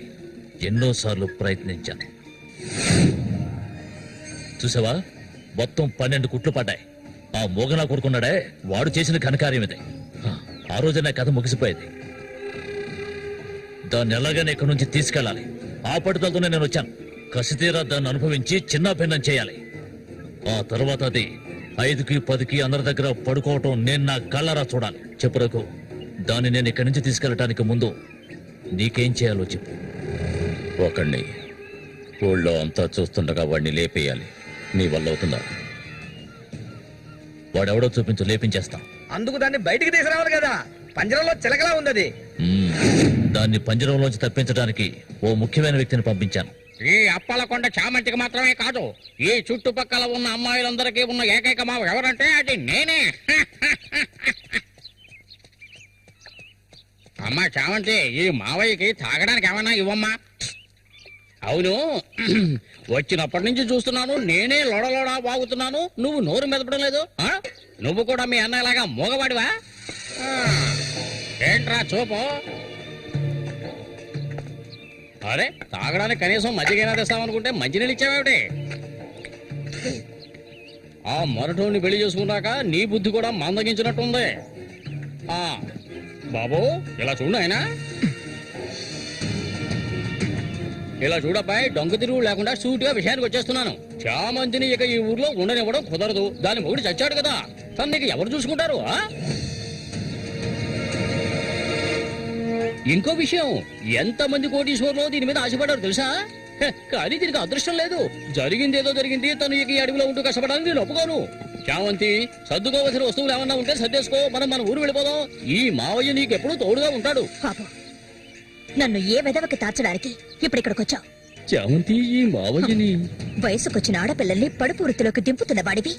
ఎన్నోసార్లు ప్రయత్నించాను. చూసావా, మొత్తం 12 కుట్లు పడ్డాయి. ఆ మోగనా కొడుకున్నాడే, వాడు చేసిన ఘనకార్యం ఇదే. ఆ రోజున కథ ముగిసిపోయేది. దాన్ని ఎలాగైనా ఇక్కడి నుంచి తీసుకెళ్ళాలి. ఆ పట్టుదలతోనే నేను వచ్చాను. కసితీరా దాన్ని అనుభవించి చిన్న భిన్నం చేయాలి. ఆ తర్వాత అది 5కి 10కి అందరి దగ్గర పడుకోవటం నేను నా కళ్ళారా చూడాలి. చెప్పు రఘు, దాన్ని నేను ఇక్కడి నుంచి తీసుకెళ్ళటానికి ముందు నీకేం చేయాలో చెప్పు. ఒకడిని ఊళ్ళో అంతా చూస్తుండగా వాడిని లేపేయాలి. నీ వల్ల అవుతుందా? వాడెవడో చూపించు, లేపించేస్తాం. అందుకు దాన్ని బయటికి తీసుకురావాలి కదా, పంజరంలో చిలకలా ఉంది అది. దాన్ని పంజరంలోంచి తప్పించడానికి ఓ ముఖ్యమైన వ్యక్తిని పంపించాను. ఈ అప్పలకొండ చామంతికి మాత్రమే కాదు, ఈ చుట్టుపక్కల ఉన్న అమ్మాయిలందరికీ ఉన్న ఏకైక మావ ఎవరంటే అది నేనే. అమ్మా చామంతి, ఈ మావయ్యకి తాగడానికి ఏమన్నా ఇవ్వమ్మా. అవును, వచ్చినప్పటి నుంచి చూస్తున్నాను, నేనే లొడలోడా వాగుతున్నాను, నువ్వు నోరు మెదపడం లేదు. నువ్వు కూడా మీ అన్నలాగా మూగవాడివా? ఏంట్రా చూపు? అరే, తాగడానికి కనీసం మజ్జిగైనా తెస్తామనుకుంటే మంచినీళ్ళు ఇచ్చావేమిటి? ఆ మొరటోని పెళ్లి చేసుకున్నాక నీ బుద్ధి కూడా మందగించినట్టుంది. బాబు, ఇలా చూడు ఆయన, ఇలా చూడబ్బాయి, డొంక తిరుగు లేకుండా సూటిగా విషయానికి వచ్చేస్తున్నాను. చామంతిని ఇక ఈ ఊర్లో ఉండనివ్వడం కుదరదు. దాని మొగుడు చచ్చాడు కదా, తను నీకు ఎవరు చూసుకుంటారు? ఇంకో విషయం, ఎంతమంది కోటీశ్వర్లో దీని మీద ఆశపడ్డారు తెలుసా? కానీ దీనికి అదృష్టం లేదు. జరిగింది ఏదో జరిగింది. తను ఇక ఈ అడవిలో ఉంటూ కష్టపడాలని నేను ఒప్పుకోను. చామంతి, సర్దుకోవలసిన వస్తువులు ఏమన్నా ఉంటే సర్దేసుకో. మనం మన ఊరు వెళ్ళిపోదాం. ఈ మావయ్య నీకు ఎప్పుడూ తోడుగా ఉంటాడు. నన్ను ఏ విధవకి తార్చడానికి ఇప్పుడు ఇక్కడికి వచ్చావు? చామంతి ఈ మావయ్యని వయసుకొచ్చిన ఆడపిల్లల్ని పడుపు వృత్తిలోకి దింపుతున్న వాడివి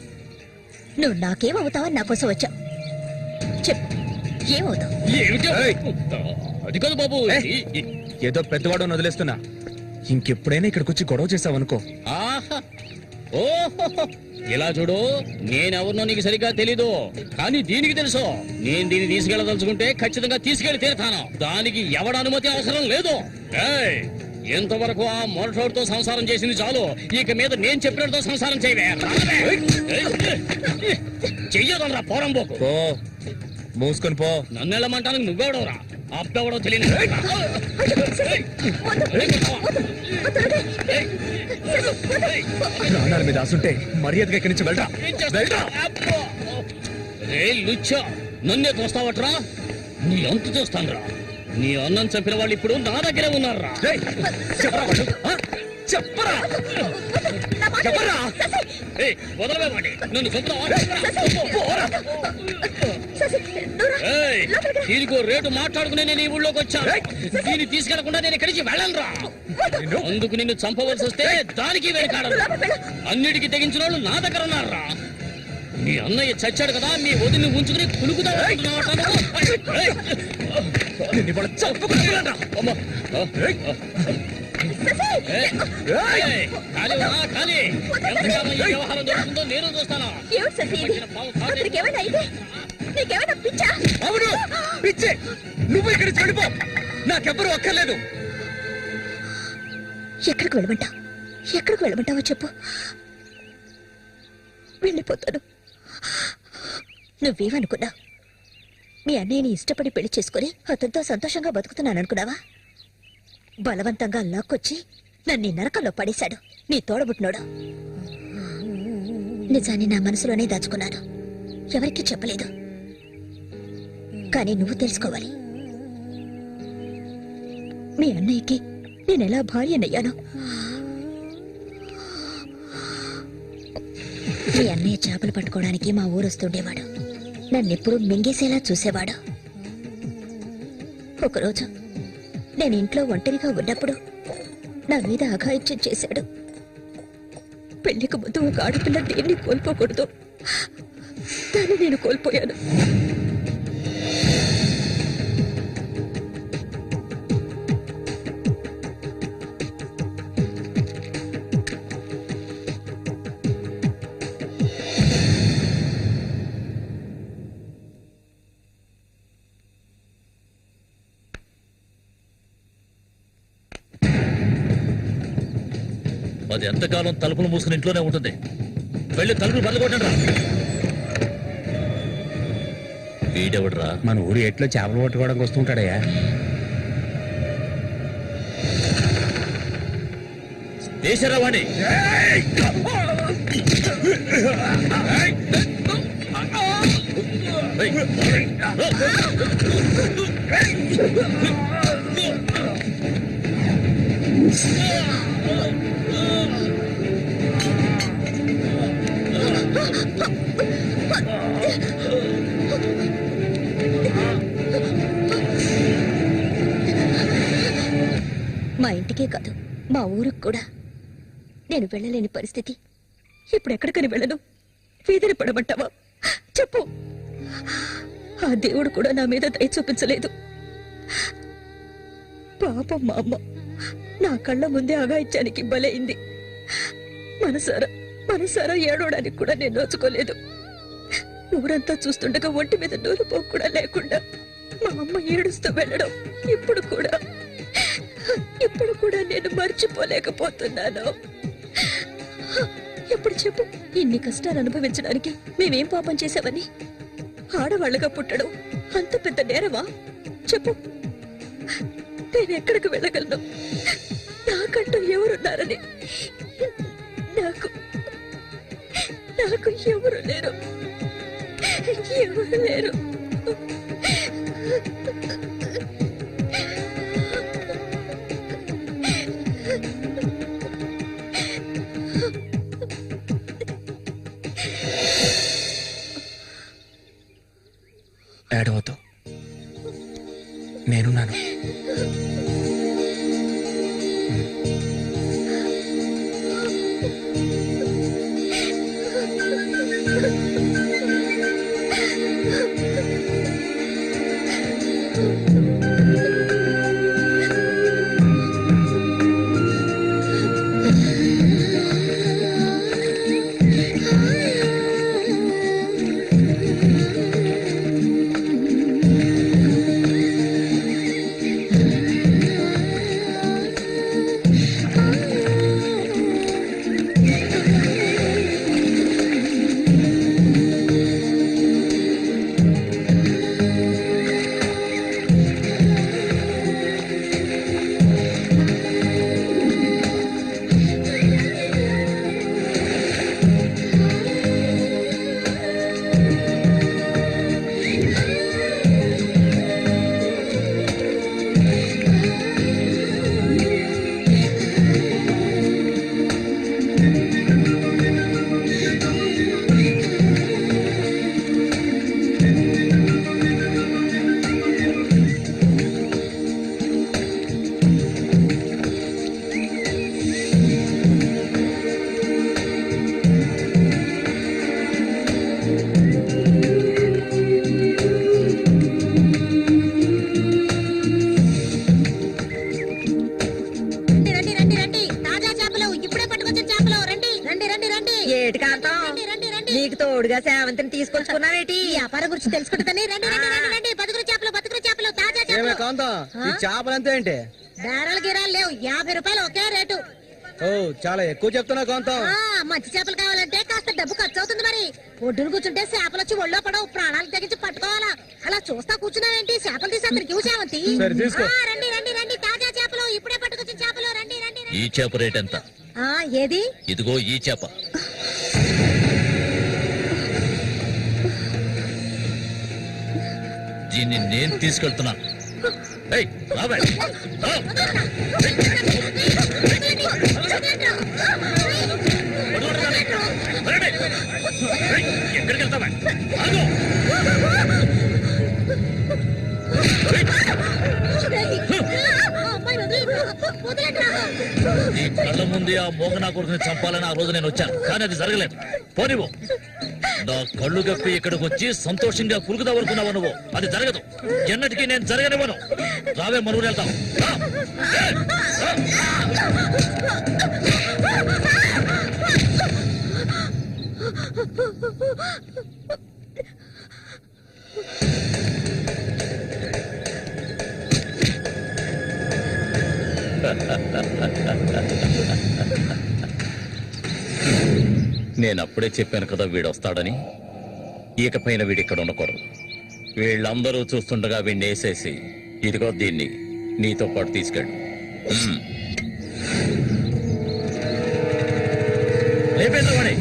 నువ్వు నాకేమవుతావని నా కోసం వచ్చావు. చెప్పు, ఏమవుతావు? అది కాదు బాబు. ఏదో పెద్దవాడు వదిలేస్తున్నా. ఇంకెప్పుడైనా ఇక్కడికి వచ్చి గొడవ చేసావనుకో. ఆహా ఓహో ఇలా చూడు, నేనెవరినో నీకు సరిగ్గా తెలీదు, కానీ దీనికి తెలుసు. నేను దీన్ని తీసుకెళ్ళదలుచుకుంటే ఖచ్చితంగా తీసుకెళ్లి తీరుతాను. దానికి ఎవడ అనుమతి అవసరం లేదు. ఏయ్, ఎంతవరకు ఆ మొరటోడితో సంసారం చేసింది చాలు. ఇక మీద నేను చెప్పినతో సంసారం చేయవే. చెయ్యదనరా పోరంబోకు. పో, మూసుకొని పో. నన్ను వెళ్ళమంటానికి నువ్వెవడవరా? అబ్బెవడో తెలియదు. ప్రాణాల మీద ఆసుంటే మర్యాదగా ఇక్కడి నుంచి వెళ్ళరా. రే లుచ్చా, నన్నే తోస్తావట్రా? నీ అంత చూస్తానురా. నీ అన్నం చంపిన వాళ్ళు ఇప్పుడు నా దగ్గరే ఉన్నారా? చెప్పరా వదలవేమండి, నన్ను చంపుతావా? దీనికో రేటు మాట్లాడుకునే నేను ఈ ఊళ్ళోకి వచ్చాను. దీన్ని తీసుకెళ్లకుండా నేను ఇక్కడికి వెళ్ళనురా. అందుకు నిన్ను చంపవలసి వస్తే దానికి వెనకాడరు. అన్నిటికీ తెగించిన వాళ్ళు నా దగ్గర ఉన్నారా? మీ అన్నయ్య చచ్చాడు కదా, మీ వదిని ఉంచుకుని కులుకుతా. వ్యవహారం జరుగుతుందో నేను చూస్తాను. అవును, పిచ్చే. నువ్వు ఇక్కడి నుంచి వెళ్ళిపో, నాకెవ్వరూ అక్కర్లేదు. ఎక్కడికి వెళ్ళమంటావు? ఎక్కడికి వెళ్ళమంటావో చెప్పు, వెళ్ళిపోతాను. నువ్వేమనుకున్నావు? మీ అన్నయ్యని ఇష్టపడి పెళ్లి చేసుకుని అతనితో సంతోషంగా బతుకుతున్నాను అనుకున్నావా? బలవంతంగా లాక్కొచ్చి నన్ను నరకంలో పడేశాడు నీ తోడబుట్టినోడు. నిజాన్ని నా మనసులోనే దాచుకున్నాను, ఎవరికీ చెప్పలేదు. కానీ నువ్వు తెలుసుకోవాలి, మీ అన్నయ్యకి నేనెలా భార్యనయ్యాను. మీ అన్నయ్య చేపలు పట్టుకోవడానికి మా ఊరొస్తుండేవాడు. నన్నెప్పుడు మింగేసేలా చూసేవాడు. ఒకరోజు నేను ఇంట్లో ఒంటరిగా ఉన్నప్పుడు నా మీద అఘాయిత్యం చేశాడు. పెళ్లికి ముందు ఒక ఆడపిల్ల దేన్ని కోల్పోకూడదు, దాన్ని నేను కోల్పోయాను. అది ఎంతకాలం తలుపులు మూసుకుని ఇంట్లోనే ఉంటుంది. వెళ్ళి తలుపులు బల్లగొట్టండి. వీడెవడరా? మన ఊరు ఎట్లో చేపలు పట్టుకోవడానికి వస్తుంటాడయ్యా. దేశరా వాణి. మా ఇంటికే కాదు, మా ఊరికి కూడా నేను వెళ్ళలేని పరిస్థితి. ఇప్పుడు ఎక్కడికని వెళ్ళను? వీధిని పడమంటావా? చెప్పు. ఆ దేవుడు కూడా నా మీద దయ చూపించలేదు. పాపం మా అమ్మ నా కళ్ళ ముందే అఘాయిత్యానికి బలైంది. మనసారా ఏడవడానికి కూడా నేను నోచుకోలేదు. ఊరంతా చూస్తుండగా ఒంటి మీద నూలుపోకు కూడా లేకుండా మా అమ్మ ఏడుస్తూ వెళ్ళడం ఇప్పుడు కూడా నేను మర్చిపోలేకపోతున్నాను. ఎప్పుడు చెప్పు, ఇన్ని కష్టాలు అనుభవించడానికి మేమేం పాపం చేశామని? ఆడవాళ్ళగా పుట్టడం అంత పెద్ద నేరమా? చెప్పు, నేను ఎక్కడికి వెళ్ళగలను? నాకంటూ ఎవరున్నారని నాకు ఎవరు లేరు. ఏడవద్దు, నేనున్నాను. నీకు తోడుగా సేవంతిని తీసుకొచ్చుకున్నావేటి వ్యాపారం గురించి తెలుసుకుంటుందని రండి రండి రండి రండి బతుకులు చేపలు తాజా చేపలు చేపలంతా ఏంటి బేరాలు గిరాలు లేవు 50 రూపాయలు ఒకే రేటు ఓ చాలా ఎక్కువ చెప్తున్నా కాంతం మంచి చేపలు కావాలంటే కాస్త డబ్బు ఖర్చు అవుతుంది మరి ఒడ్డును కూర్చుంటే చేపలు వచ్చి ఒళ్ళో పడవు ప్రాణాలు తెగించి పట్టుకోవాలా అలా చూస్తా కూర్చున్నావేంటి చేపలు తీసి అక్కడికి సేవంతి రండి రండి రండి తాజా చేపలు ఇప్పుడే పట్టుకొచ్చిన చేపలు రండి రండి ఈ చేప రేట్ ఎంత? ఏది ఇదిగో ఈ చేప. దీన్ని నేను తీసుకెళ్తున్నాను. ఎక్కడికి వెళ్తావా? నీ కళ్ళ ముందే ఆ మోగనా కొడుకుని చంపాలని ఆ రోజు నేను వచ్చాను, కానీ అది జరగలేదు. పోనివ్వు. నా కళ్ళు గప్పి ఇక్కడికి వచ్చి సంతోషంగా కురుకుదావనుకున్నావు నువ్వు, అది జరగదు. ఎన్నటికీ నేను జరగనివ్వను. రావే మనూరు వెళ్తాం. నేనప్పుడే చెప్పాను కదా వీడొస్తాడని. ఇకపైన వీడిక్కడ ఉండకూడదు. వీళ్ళందరూ చూస్తుండగా వీడిని వేసేసి ఇదిగో దీన్ని నీతో పాటు తీసుకెళ్ళు. లేపేద్దామని.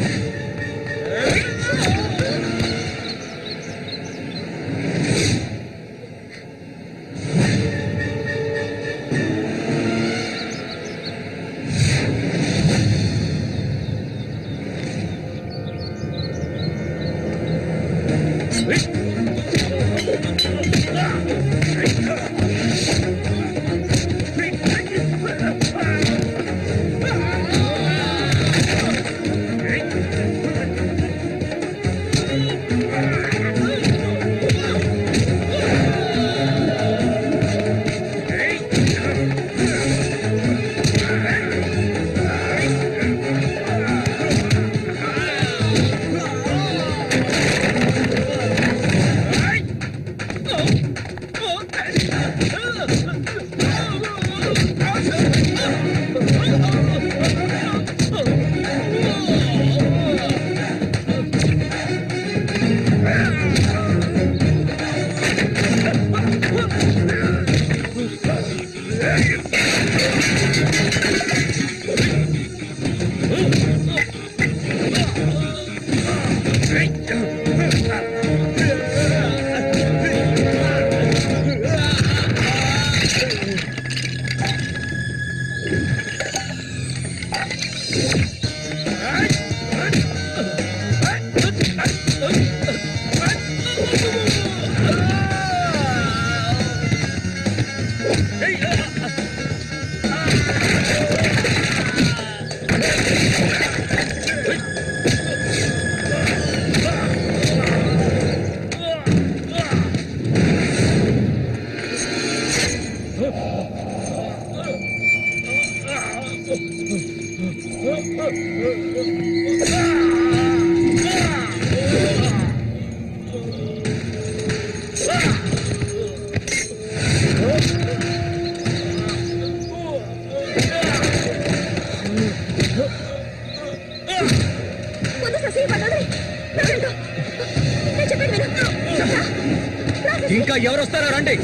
ఇంకా ఎవరొస్తారో రండి.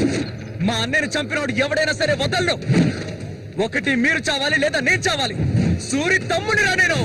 మా అన్నయ్యను చంపినోడు ఎవడైనా సరే వదలను. ఒకటి మీరు చావాలి లేదా నేను చావాలి. సూరి తమ్ముని రా నేను.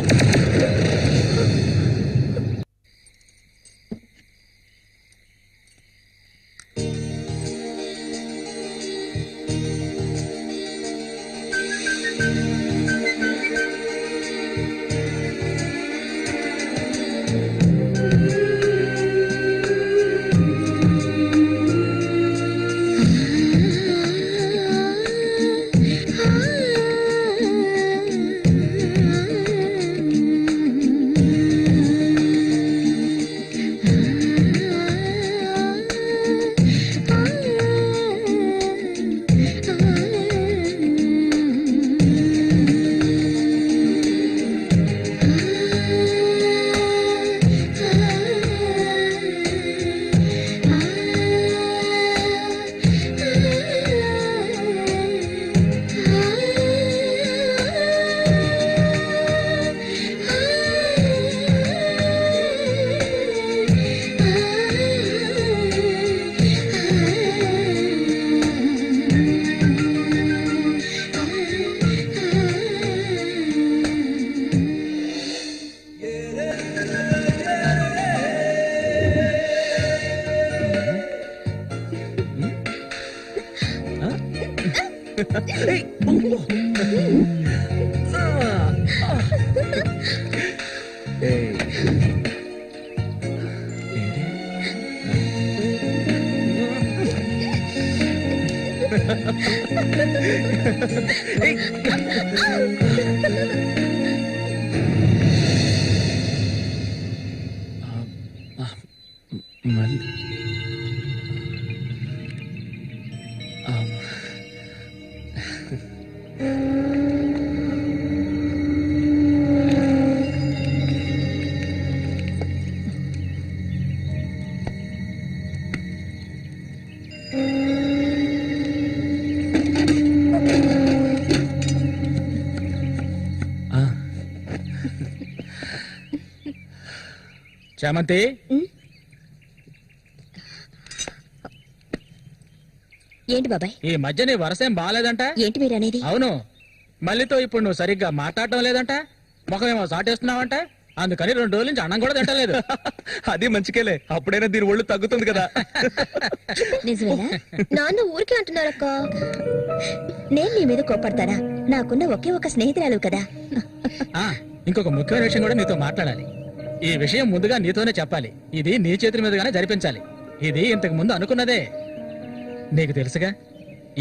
చామంతి, ఏంటి బాబాయ్? ఈ మధ్య నీ వరసేం బాగాలేదంట. ఏంటి మీరు అనేది? అవును, మళ్ళీతో ఇప్పుడు నువ్వు సరిగ్గా మాట్లాడటం లేదంట. ముఖమేమో సాటేస్తున్నావంట. అందుకని 2 రోజుల నుంచి అన్నం కూడా తింటలేదు. అది మంచికేలే, అప్పుడైనా దీని ఒళ్ళు తగ్గుతుంది కదా. నిజమేనా? నాన్న ఊరికే అంటున్నారక్క. నేను నీ మీద కోపడతానా? నాకున్న ఒకే ఒక స్నేహితురాలు కదా. ఇంకొక ముఖ్యమైన విషయం కూడా నీతో మాట్లాడాలి. ఈ విషయం ముందుగా నీతోనే చెప్పాలి. ఇది నీ చేతుల మీదుగానే జరిపించాలి. ఇది ఇంతకు ముందు అనుకున్నదే. నీకు తెలుసుగా,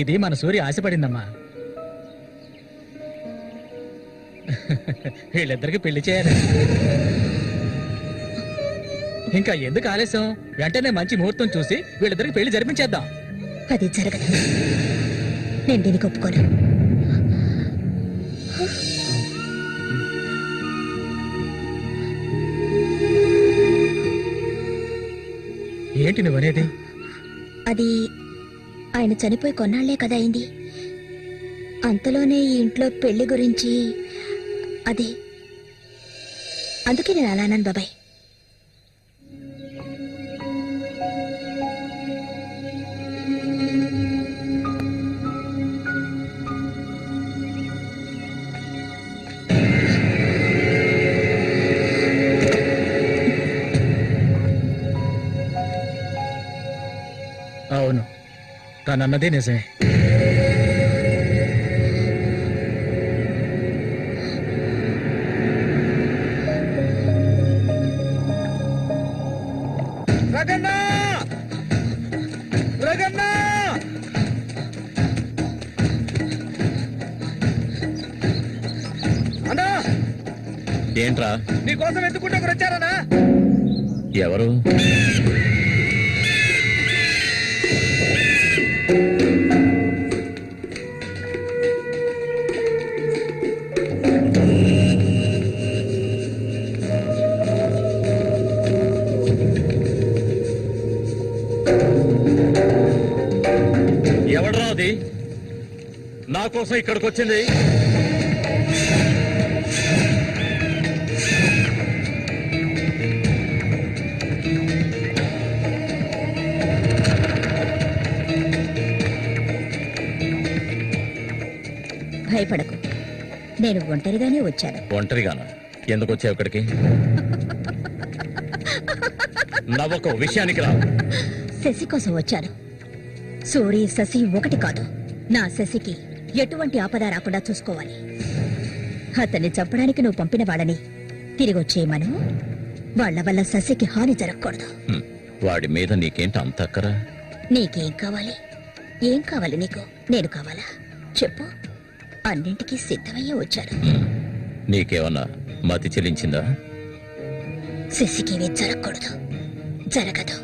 ఇది మన సూర్య ఆశపడిందమ్మా. వీళ్ళిద్దరికి పెళ్లి చేయాలి. ఇంకా ఎందుకు ఆలస్యం? వెంటనే మంచి ముహూర్తం చూసి వీళ్ళిద్దరికి పెళ్లి జరిపించేద్దాం. అది జరగదు. నేను దీనికి ఒప్పుకోను. ఏంటి నువ్వనేది? అది ఆయన చనిపోయి కొన్నాళ్లే కదా అయింది. అంతలోనే ఈ ఇంట్లో పెళ్లి గురించి అది, అందుకే నేను అలా అన్నాను బాబాయ్. అవును, తనన్నది నిజమే. ఏంట్రా? నీకోసం ఎందుకుంటే ఒకరు వచ్చారనా? ఎవరు? ఎవడ్రా అది నా కోసం ఇక్కడికి వచ్చింది? భయపడకు, నేను ఒంటరిగానే వచ్చాను. ఒంటరిగానా? ఎందుకు వచ్చావు ఇక్కడికి? నవ్వకు, విషయానికి రా. శశి కోసం వచ్చాను. సూరి శశి ఒకటి కాదు. నా శశికి ఎటువంటి ఆపద రాకుండా చూసుకోవాలి. అతన్ని చంపడానికి నువ్వు పంపిన వాళ్ళని తిరిగి వచ్చేయమను. వాళ్ల వల్ల శశికి హాని జరగకూడదు. వాడి మీద నీకేంటి అంత అక్కరా? నీకేం కావాలి? ఏం కావాలి నీకు? నేను కావాలా చెప్పు. అన్నింటికీ సిద్ధమయ్యే వచ్చాను. నీకేమన్నా మతి చెల్లించిందా? శశికేమీ జరగకూడదు, జరగదు.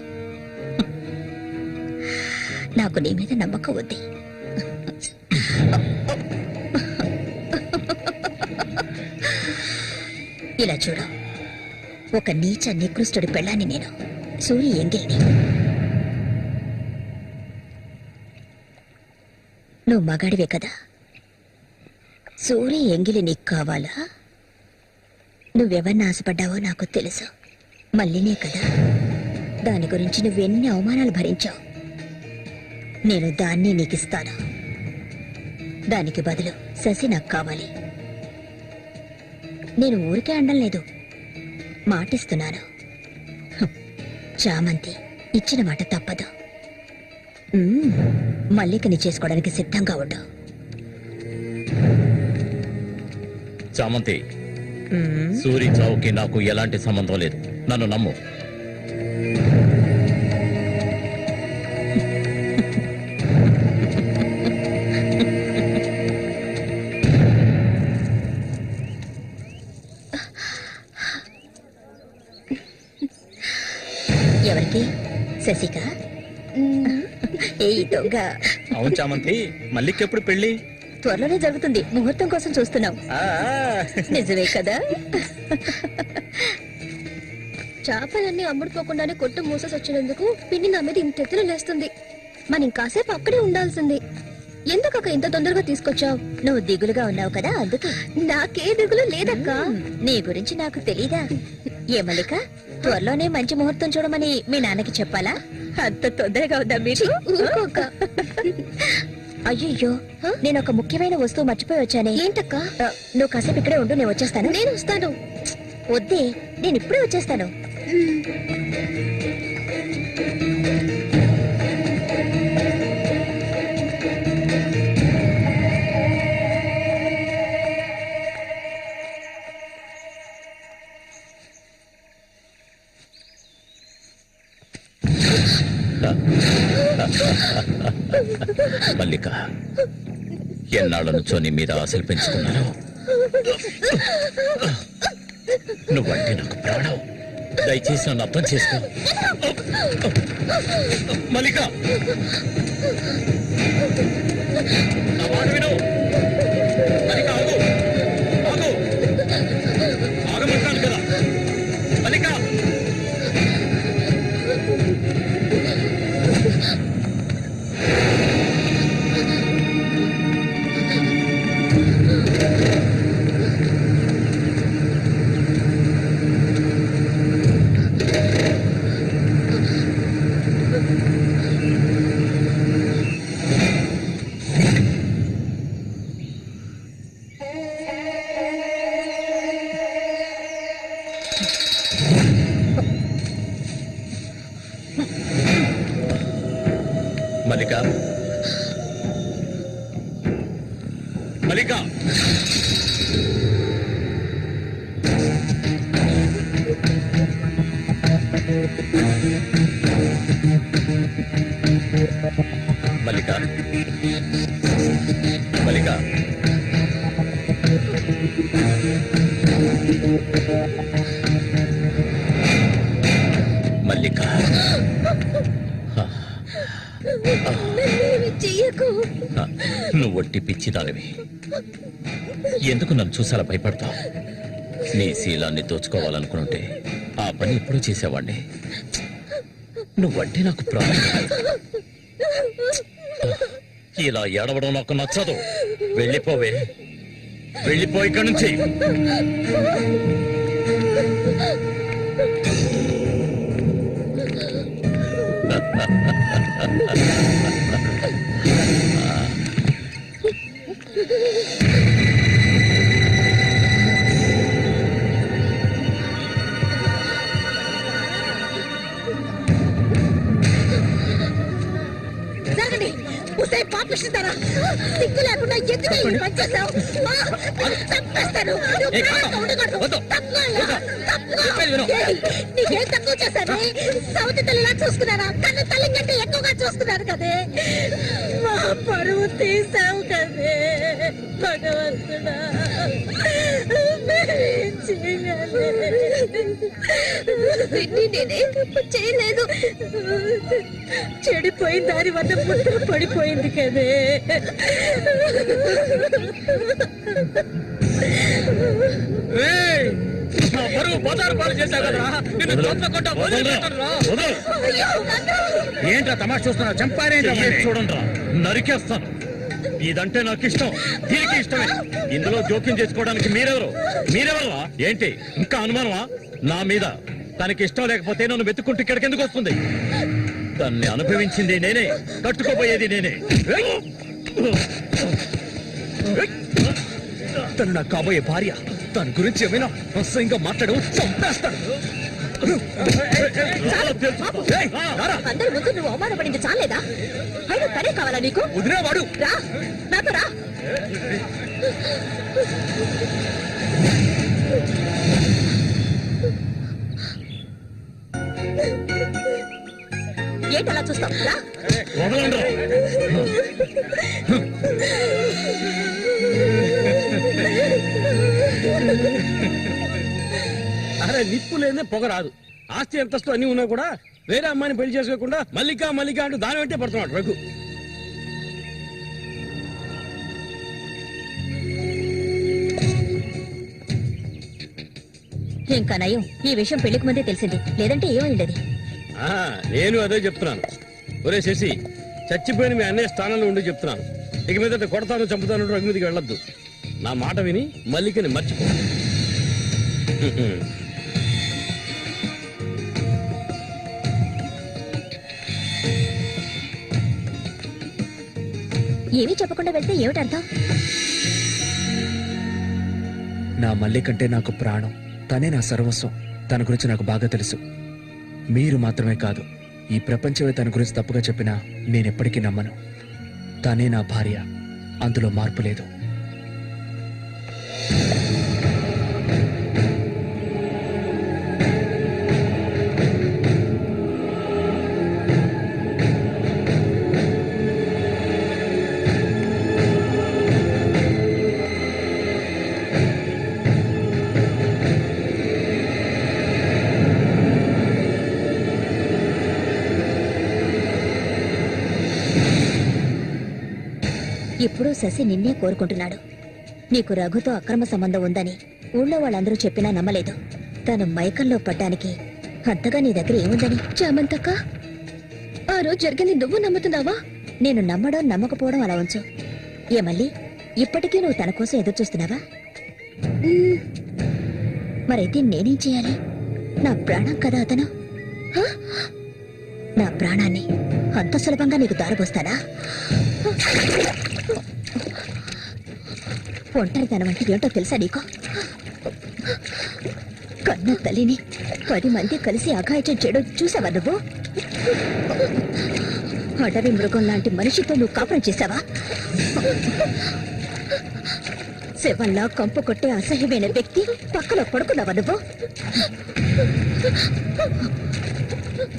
నాకు నీ మీద నమ్మకం ఉంది. ఇలా చూడు, ఒక నీచ నికృష్టుడి పెళ్ళాన్ని నేను, సూరి ఎంగిల్ని. నువ్వు మగాడివే కదా. సూరి ఎంగిలి నీకు కావాలా? నువ్వెవరిని ఆశపడ్డావో నాకు తెలుసు. మళ్ళీనే కదా. దాని గురించి నువ్వెన్ని అవమానాలు భరించావు. నేను దాన్ని నీకిస్తాను. దానికి బదులు శశి నాకు కావాలి. నేను ఊరికే అండం లేదు, మాటిస్తున్నాను. చామంతి ఇచ్చిన మాట తప్పదు. మల్లికని చేసుకోవడానికి సిద్ధంగా ఉండు. చామంతి, సూరి చావుకి నాకు ఎలాంటి సంబంధం లేదు. నన్ను నమ్ము. ఎవరికి? శశికా? ఏ దొంగ. అవును చామంతి, మల్లికెప్పుడు పెళ్లి? త్వరలోనే జరుగుతుంది. ముహూర్తం కోసం చూస్తున్నాం. నిజమే కదా. చేపలన్నీ అమ్ముడుపోకుండానే కొట్టు మూసేసి వచ్చినందుకు పిన్ని నా మీద ఇంత ఎత్తున లేస్తుంది. మనం ఇంకాసేపు అక్కడే ఉండాల్సింది. ఎందుకక్క ఇంత తొందరగా తీసుకొచ్చావు? నువ్వు దిగులుగా ఉన్నావు కదా, అందుకే. నాకే దిగులు లేదక్కా. నీ గురించి నాకు తెలీదా? ఏ మల్లిక, త్వరలోనే మంచి ముహూర్తం చూడమని మీ నాన్నకి చెప్పాలా? అంత తొందరగా ఉందా మీకు? అయ్యో, నేను ఒక ముఖ్యమైన వస్తువు మర్చిపోయి వచ్చానే. ఏంటక్క? నువ్వు కాసేపు ఇక్కడే ఉండు, నేను వచ్చేస్తాను. నేను వస్తాను. వద్దే, నేను ఇప్పుడే వచ్చేస్తాను. మల్లిక, ఎన్నాళ్ళ నుంచో నీ మీద ఆశలు పెంచుకున్నాను. నువ్వంటే నాకు ప్రాణం. దయచేసి నన్ను అర్థం చేసుకో. మల్లిక, నా మాట విను. మల్లిక, ఆగు, ఆగు, ఆగమంటాను కదా. మల్లిక, మల్లిక, మల్లిక, మల్లిక, మల్లిక, మల్లిక, చెయ్యకు. నువ్వు ఒట్టి పిచ్చిదానివి. ఎందుకు నన్ను చూసాలా భయపడతావు? నీ శీలాన్ని దోచుకోవాలనుకుంటే ఆ పని ఎప్పుడూ చేసేవాడిని. నువ్వంటే నాకు ప్రాణం. ఇలా ఏడవడం నాకు నచ్చదు. వెళ్ళిపోవే, వెళ్ళిపో ఇక్కడి నుంచి. పాపిస్తారా? సిగ్గు లేకుండా ఎందుకు ఈ పని చేశావు? చంపేస్తాను. నువ్వు ప్రాణంగా ఉండకూడదు. తప్పుకోవాలా? తప్పుకో. ఏయ్, నీకేం తక్కువ చేశాను? సౌతి తల్లిలా చూసుకున్నారా? కన్ను తల్లి కంటే ఎక్కువగా చూసుకున్నాను కదే. మా పరువు తీసావు కదే భగవంతుడా. నేనే తప్పు చేయలేదు. చెడిపోయిన దాని వల్ల ముద్ర పడిపోయింది కదే. ఏంట్రా తమాషా చూస్తున్నా? చంపారేంట్రా? చూడండి, నరికేస్తాను. ఇదంటే నాకు ఇష్టం, దీనికి ఇష్టమే. ఇందులో జోక్యం చేసుకోవడానికి మీరెవరా? ఏంటి ఇంకా అనుమానమా నా మీద? తనకి ఇష్టం లేకపోతే నన్ను వెతుక్కుంటూ ఇక్కడికి ఎందుకు వస్తుంది? దాన్ని అనుభవించింది నేనే, కట్టుకోబోయేది నేనే. తను నాకు కాబోయే భార్య. దాని గురించి ఏమైనా అసహ్యంగా మాట్లాడు, చంపేస్తాను. అందరి ముందు నువ్వు అవమానపడింది చాలేదా? అయినా తనే కావాలా నీకు? వదిలేవాడు. రా, నాతో రా. ఏంటలా చూస్తావు? రా. అరే నిప్పు లేదే పొగ రాదు. ఆస్తి అంతస్తు అన్ని ఉన్నా కూడా వేరే అమ్మాయిని పెళ్లి చేసుకోకుండా మల్లిక అంటూ దాని వెంటే పడుతున్నాడు రఘు. ఇంకా నయం, ఈ విషయం పెళ్లికి ముందే తెలిసింది, లేదంటే ఏమైండది? నేను అదే చెప్తున్నాను. ఒరే శశి, చచ్చిపోయిన మీ అన్నయ్య స్థానంలో ఉండి చెప్తున్నాను. ఇక మీద కొడతాను చంపుతాను రఘు మీదకి వెళ్ళొద్దు. నా మాట విని మల్లికని మర్చిపో. ఏమీ చెప్పకుండా వెళ్తే ఏమిటర్థం? నా మల్లి కంటే నాకు ప్రాణం. తనే నా సర్వస్వం. తన గురించి నాకు బాగా తెలుసు. మీరు మాత్రమే కాదు, ఈ ప్రపంచమే తన గురించి తప్పుగా చెప్పినా నేనెప్పటికీ నమ్మను. తనే నా భార్య, అందులో మార్పు లేదు. ఇప్పుడు శశి నిన్నే కోరుకుంటున్నాడు. నీకు రఘుతో అక్రమ సంబంధం ఉందని ఊళ్ళో వాళ్ళందరూ చెప్పినా నమ్మలేదు. తను మైకంలో పడ్డానికి అంతగా నీ దగ్గర ఏముందని? చామంతక్క, ఆ రోజు జరిగింది నువ్వు నమ్ముతున్నావా? నేను నమ్మడం నమ్మకపోవడం అలా ఉంచు. ఏమల్లి, ఇప్పటికీ నువ్వు తన కోసం ఎదురు చూస్తున్నావా? మరైతే నేనేం చేయాలి? నా ప్రాణం కదా అతను. నా ప్రాణాన్ని అంత సులభంగా నీకు దారబోస్తానా? ఒంటరితనం అంటే ఏంటో తెలుసా నీకు? కన్న తల్లిని 10 మంది కలిసి అఘాయిత్యం చేయడం చూసావా నువ్వు? అడవి మృగం లాంటి మనిషితో నువ్వు కాపురం చేశావా? శవంలా కంపు కొట్టే అసహ్యమైన వ్యక్తి పక్కలో పడుకున్నావా నువ్వు?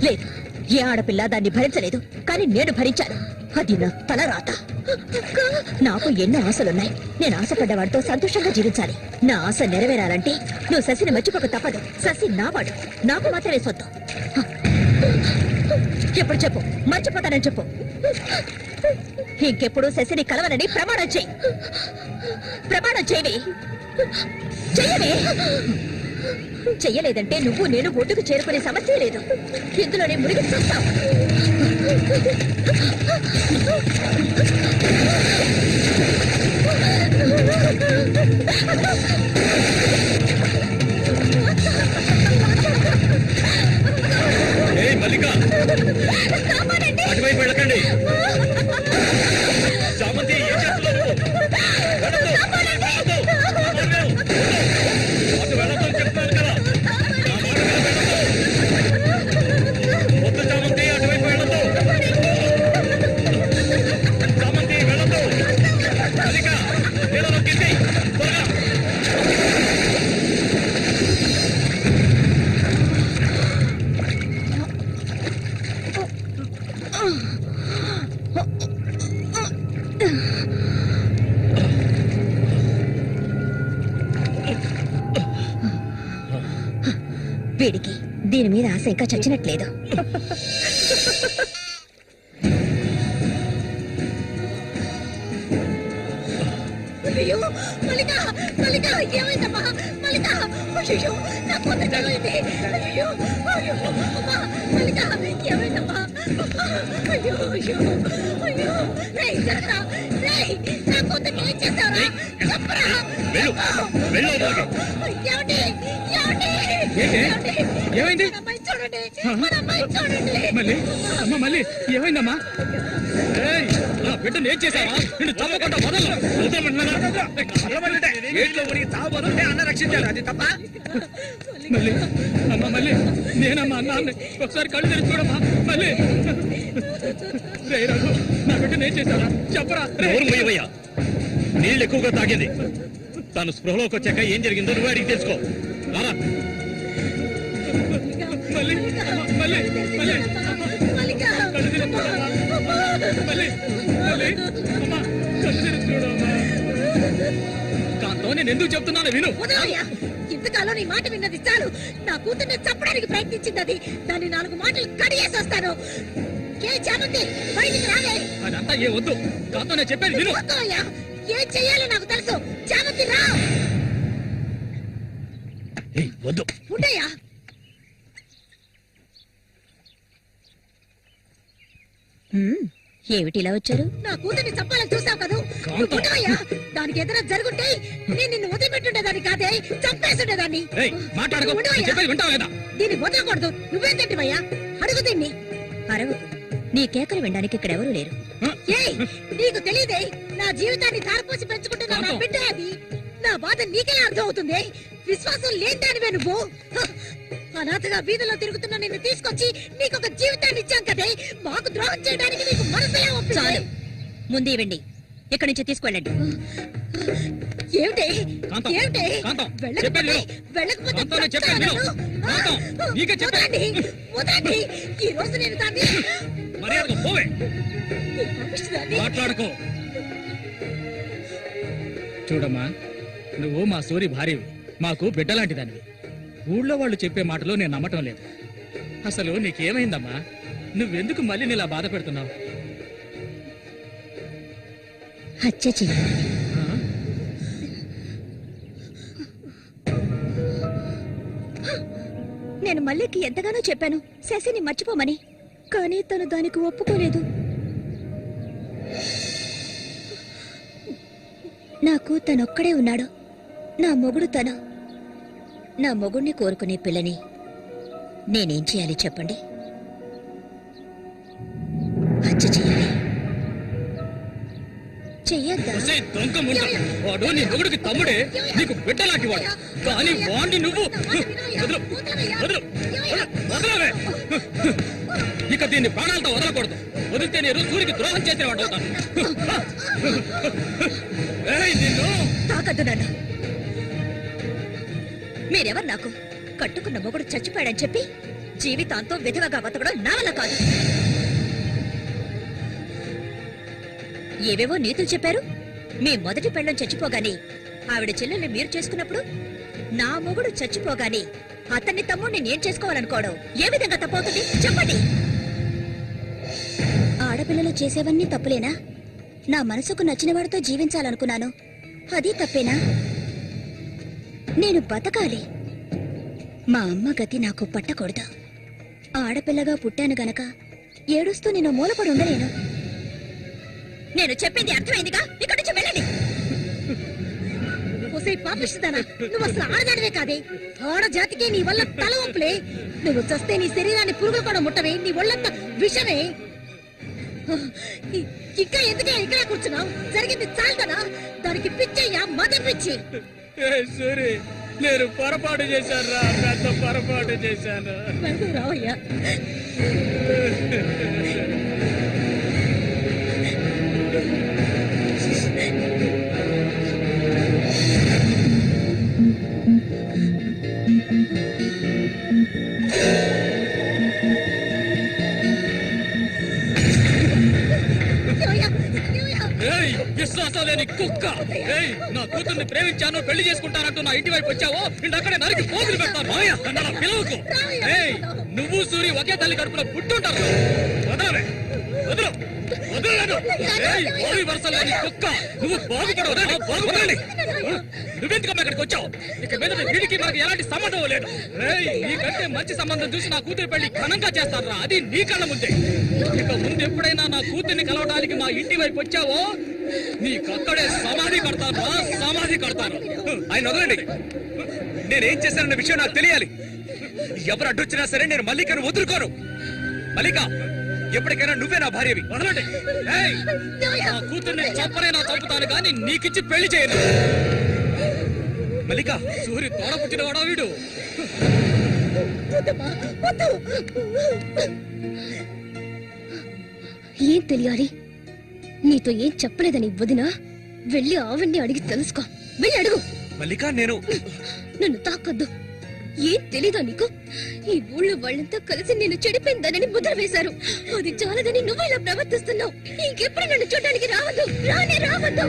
లేదు, ఏ ఆడపిల్ల దాన్ని భరించలేదు, కానీ నేను భరించాను. అది నా తలరాత. నాకు ఎన్నో ఆశలున్నాయి. నేను ఆశపడ్డవాడితో సంతోషంగా జీవించాలి. నా ఆశ నెరవేరాలంటే నువ్వు శశిని మర్చిపోక తప్పదు. శశి నావాడు, నాకు మాత్రమే సొత్తు. ఎప్పుడు చెప్పు, మర్చిపోతానని చెప్పు. ఇంకెప్పుడు శశిని కలవనని ప్రమాణం చెయ్యి. ప్రమాణం చేయవి. చెయ్యవి. చెయ్యలేదంటే నువ్వు నేను ఒడ్డుకు చేరుకునే సమస్య లేదు. ఇందులోనే మునిగి చూస్తావు. మల్లిక, అటువైపు వెళ్ళకండి. చామంతి, ఏం చేస్తున్నావు? అటు వెళ్ళొద్దని చెప్తున్నాను కదా. వద్దు చామంతి, అటువైపు వెళ్ళొద్దు. వీడికి దీని మీద ఆశ ఇంకా చచ్చినట్లేదు. అయ్యో మల్లిక, మల్లిక ఏమైందమ్మా? మల్లిక అయ్యో నా కూతురు ఏమైంది? అయ్యో అయ్యో అమ్మా మల్లిక ఏమైందమ్మా? అయ్యో అయ్యో అయ్యో రేయ్ జనతా, రేయ్ నా కూతురు ఏం చేశారా? చెప్పరా? ఏమండి ఏమండి ఏమైంది? మన అమ్మాయి చూడండి, మన అమ్మాయి చూడండి. మళ్ళీ అమ్మ మళ్ళీ ఏమైందమ్మా? ఏయ్, నా బిడ్డను ఏం చేశావా? నిన్ను చంపకుండా వదలను. అన్న రక్షించాడు, అది తప్ప. మళ్ళీ అమ్మ మళ్ళీ నేనమ్మా అన్నాన్ని ఒకసారి కళ్ళు తెరిచి చూడమ్మా. మళ్ళీ రే రఘు, నా బిడ్డను ఏం చేశారా? చెప్పరా. నోరుమయ్యవయ్యా, నీళ్ళు ఎక్కువగా తాగేది. తాను స్పృహలోకి వచ్చాక ఏం జరిగిందో నువ్వు అడిగి తెలుసుకో. రారా. మళ్ళీ మళ్ళీ మళ్ళీ మల్లిక కళ్ళు తెరిచి చూడమ్మా. మళ్ళీ మళ్ళీ అమ్మా కళ్ళు తెరిచి చూడమ్మా. కాంతో నేను ఎందుకు చెప్తున్నాను విను. వదలయ్యా, ఇంతకాలం నీ మాట విన్నది చాలు. నా కూతుర్ని చంపడానికి ప్రయత్నించింది అది. దాన్ని 4 మాటలు కడిగేసి వస్తాను. ఏ చామంతి బయటికి రాలే. అదంతా ఏ వద్దు. కాంతో నేను చెప్పేది విను. వద్దయ్యా, ఏం చెయ్యాలో నాకు తెలుసు. చామంతి రా. వద్దు. ఉండయ్యా. ఏమిటి ఇలా వచ్చారు? నా కూతుర్ని చంపాలని చూసావు కదా. ఉండవయ్యా, దానికి ఏదైనా జరుగుంటే నేను నిన్ను వదిలిపెట్టుండేదాన్ని కాదే, చంపేసుండేదాన్ని. మాట్లాడుకో. చెప్పేది వింటావా లేదా? దీన్ని వదలకూడదు. నువ్వేం తింటివయ్యా? అడుగు దీన్ని. అరవకు. నీ కేకలు వినడానికి ఇక్కడ ఎవరూ లేరు. ఏయ్, నీకు తెలియదే, నా జీవితాన్ని ధారపోసి పెంచుకుంటున్న నా బిడ్డ అది. నా బాధ నీకెలా అర్థం అవుతుంది? విశ్వాసం లేదానివే నువ్వు. అనాథగా వీధిలో తిరుగుతున్న నిన్ను తీసుకొచ్చి నీకొక జీవితాన్ని ఇచ్చాం కదే. మాకు ద్రోహం చేయడానికి నీకు మనసులా ఒప్పింది. ముందు ఇవ్వండి, ఇక్కడి నుంచి తీసుకెళ్ళండి. ఏమిటి ఏమిటి? వెళ్ళకపోతే వదలండి, వదలండి. ఈ రోజు నేను దాన్ని మర్యాదగా పోవే. మాట్లాడుకో. చూడమ్మా, నువ్వు మా సూరి భార్యవి, మాకు బిడ్డలాంటి దానివి. ఊళ్ళో వాళ్ళు చెప్పే మాటలు నేను నమ్మటం లేదు. అసలు నీకేమైందమ్మా? నువ్వెందుకు మళ్ళీ నీలా బాధ పెడుతున్నావు? హత్య చెయ్యి. నేను మల్లికి ఎంతగానో చెప్పాను శశిని మర్చిపోమని, కానీ తను దానికి ఒప్పుకోలేదు. నాకు తనొక్కడే ఉన్నాడు. నా మొగుడు తను. నా మొగుడిని కోరుకునే పిల్లని నేనేం చేయాలి చెప్పండి? హత్య చెయ్యాలి. చెయ్యొద్దా? వాడు నీ మొగుడికి తమ్ముడే, నీకు బిడ్డలాంటి వాడు. కానీ వాణ్ణి నువ్వు వదలు, వదలు, వదలవే. ఇక దీన్ని ప్రాణాలతో వదలకూడదు. వదిలితే నేను సూరికి ద్రోహం చేసేవాడు అవుతాను. తాకద్దు నన్ను. మీరెవరు నాకు? కట్టుకున్న మొగుడు చచ్చిపోయాడని చెప్పి జీవితాంతం విధవగా బతకడం నా వల్ల కాదు. ఏవేవో నీతులు చెప్పారు. మీ మొదటి పెళ్ళం చచ్చిపోగానే ఆవిడ చెల్లెల్ని మీరు చేసుకున్నప్పుడు నా మొగుడు చచ్చిపోగానే అతన్ని తమ్ముడిని నేను చేసుకోవాలనుకోవడం ఏ విధంగా తప్పవుతుంది చెప్పండి? ఆడపిల్లలు చేసేవన్నీ తప్పులేనా? నా మనసుకు నచ్చిన వాడితో జీవించాలనుకున్నాను, అది తప్పేనా? నేను బతకాలి. మా అమ్మ గతి నాకు పట్టకూడదు. ఆడపిల్లగా పుట్టాను గనక ఏడుస్తూ నేను మూలపడి ఉండలేను. నేను చెప్పింది అర్థమైందిగా? ఇక్కడి నుంచి వెళ్ళండి. పాపిస్తానా? నువ్వు అసలు ఆడదానివే కాదే. ఆడజాతికి నీ వల్ల తల వంపులే. నువ్వు చస్తే నీ శరీరాన్ని పురుగులు కూడా ముట్టవే. నీ ఒళ్ళంతా విషమే. ఇంకా ఎందుకే ఇక్కడ కూర్చున్నావు? జరిగింది చాలుదనా? దానికి పిచ్చయ్యా, మదం పిచ్చి. సరే, నేను పొరపాటు చేశాను రా, పెద్ద పొరపాటు చేశాను. రావయ్యా. విశ్వాసం లేని కుక్క! నా కూతుర్ని ప్రేమించాను, పెళ్లి చేసుకుంటానంటూ నా ఇంటి వైపు వచ్చావో నిన్ను అక్కడే నరికి పోగులు పెడతాను. పిలవకు! నువ్వు సూరి ఒకే తల్లి కడుపున పుట్టుంటారు. వదలవే, వదలు, వదలలేదు. వరుసలు లేని కుక్క! నువ్వు బాగుపడవు, బాగుపడాలి. నువ్వెందుకమ్మా ఇక్కడికి వచ్చావు? ఇక మీద వీడికి మనకి ఎలాంటి సంబంధం లేదు. నీకంటే మంచి సంబంధం చూసి నా కూతురి పెళ్లి ఘనంగా చేస్తారా, అది నీ కళ్ళ ముందే. ఇక ముందు ఎప్పుడైనా నా కూతుర్ని కలవడానికి మా ఇంటి వైపు వచ్చావో నీకక్కడే సమాధి కడతాను, సమాధి కడతాను. ఆయన వదలండి. నేనేం చేశానన్న విషయం నాకు తెలియాలి. ఎవరు అడ్డొచ్చినా సరే నేను మల్లికను వదులుకోను. మల్లిక, ఎప్పటికైనా నువ్వే నా భార్యవి. వదలండి. నా కూతుర్ని చంపనైనా చంపుతాను కానీ నీకిచ్చి పెళ్లి చేయను. మల్లిక, సూరి తోడ పుట్టినవాడా వీడు? ఏం తెలియాలి? నీతో ఏం చెప్పలేదని వదినా వెళ్ళి ఆవిడ్ని అడిగి తెలుసుకో. వెళ్ళి అడుగు. మల్లిక, నేను నన్ను తాకొద్దు. ఏం తెలీదా నీకు? ఈ ఊళ్ళో వాళ్ళంతా కలిసి నేను చెడిపోయిందనని ముద్ర వేశారు. అది చాలదని నువ్వు ఇలా ప్రవర్తిస్తున్నావు. ఇంకెప్పుడు నన్ను చూడడానికి రావద్దు, రానే రావద్దు.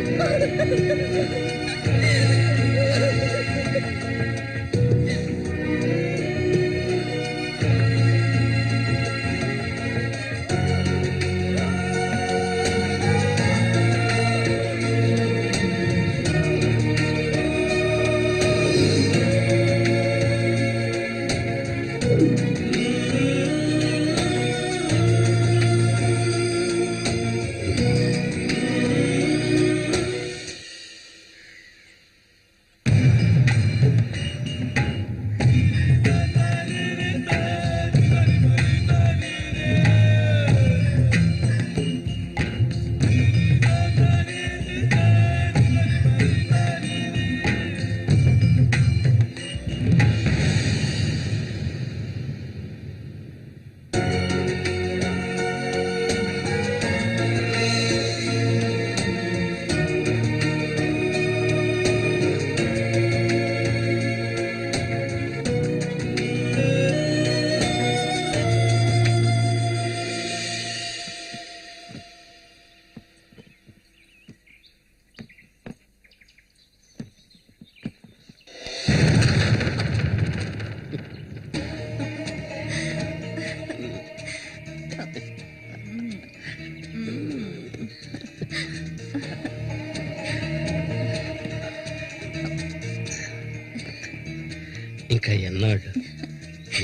ఇంకా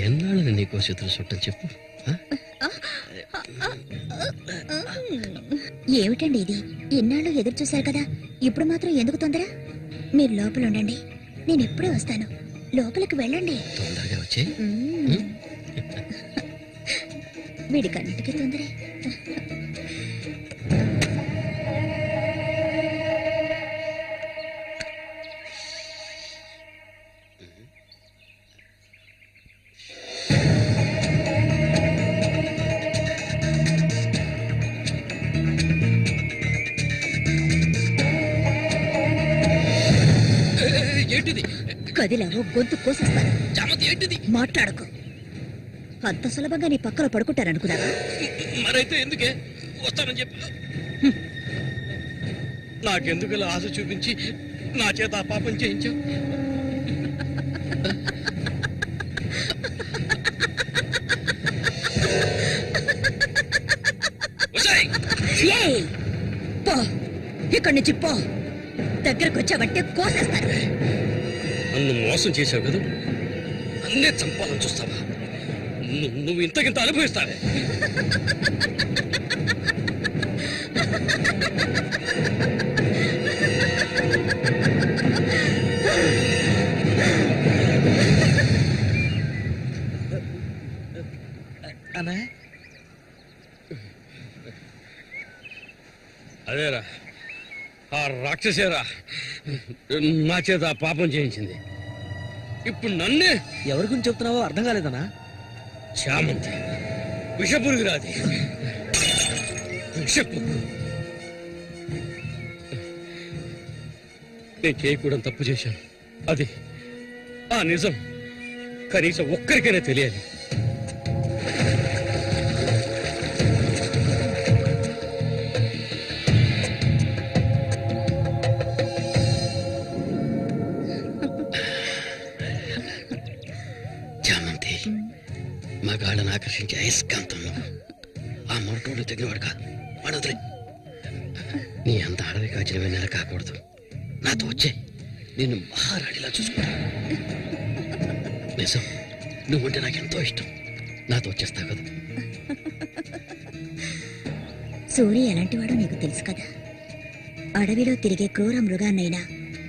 ఎన్నాళ్ళని నీకో చేతులు చుట్టం చెప్పు. ఏమిటండి ఇది? ఎన్నాళ్ళు ఎదురు చూశారు కదా, ఇప్పుడు మాత్రం ఎందుకు తొందర? మీరు లోపల ఉండండి, నేను ఎప్పుడే వస్తాను. లోపలికి వెళ్ళండి. తొందరగా వచ్చే. వీడికన్నిటికీ తొందరే. ఏంటిది? కదిలావో గొంతు కోసేస్తాను. జామతి ఏంటిది? మాట్లాడకు. అంత సులభంగా నీ పక్కన పడుకుంటారనుకున్నావా? మరైతే ఎందుకే వస్తానని చెప్పు. నాకెందుకు ఇలా ఆశ చూపించి నా చేత ఆ పాపం చేయించావు? పో, ఇక్కడి నుంచి పో. దగ్గరకు వచ్చావంటే కోసేస్తాను. నన్ను మోసం చేశావు కదా, నన్నే చంపాలని చూస్తావా? నువ్వు ఇంతకింత అనుభవిస్తావే. అదేరా, ఆ రాక్షసేరా నా చేత ఆ పాపం చేయించింది. ఇప్పుడు నన్నే. ఎవరి గురించి చెప్తున్నావో అర్థం కాలేదనా? చామంతి విషపురుగురాది, విషపురుగు. నేను చేయకూడదు తప్పు చేశాను. అది ఆ నిజం కనీసం ఒక్కరికైనా తెలియాలి. ఆకర్షించే అయస్కాంతంలో ఆ మొరటోడు తగినవాడు కాదు. వాడు వదిలే. నీ అంత అడవి కాచిన వెన్నెల కాకూడదు. నాతో వచ్చే నిన్ను మహారాణిలా చూసుకుంటా. నిజం, నువ్వంటే నాకెంతో ఇష్టం. నాతో వచ్చేస్తావు కదా. సూరి ఎలాంటివాడో నీకు తెలుసు కదా. అడవిలో తిరిగే క్రూర మృగాన్నైనా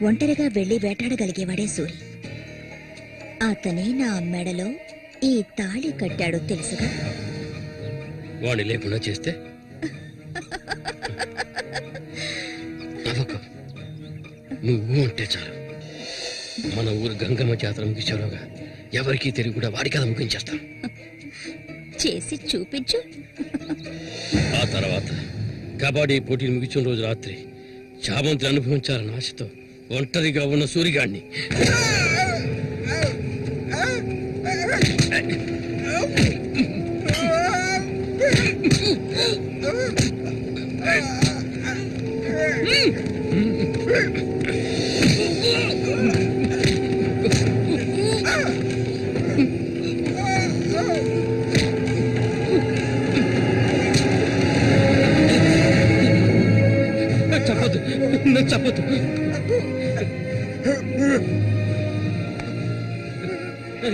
ఒంటరిగా వెళ్లి వేటాడగలిగేవాడే సూరి. అతనే నా మెడలో ఈ తాళి కట్టాడు తెలుసుగా. వాడిని లేకుండా చేస్తే నవ్వకు. నువ్వు అంటే చాలు. మన ఊరు గంగమ్మ జాతర ముగించేలోగా ఎవరికీ తెలివి కూడా వాడికి అది ముగించేస్తాను. చేసి చూపించు. ఆ తర్వాత కబడ్డీ పోటీలు ముగించిన రోజు రాత్రి చామంతిని అనుభవించాలన్న ఆశతో ఒంటరిగా ఉన్న సూరిగాడిని చెప్పదు, నన్ను చెప్పదు.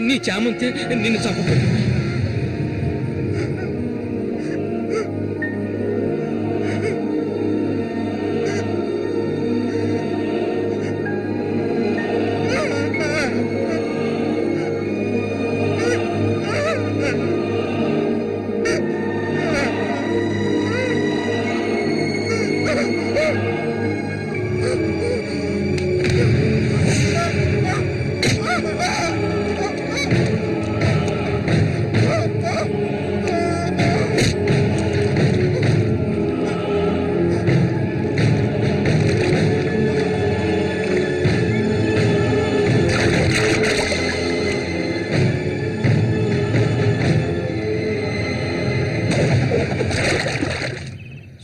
నీ చామంతి నిన్ను చంపదు.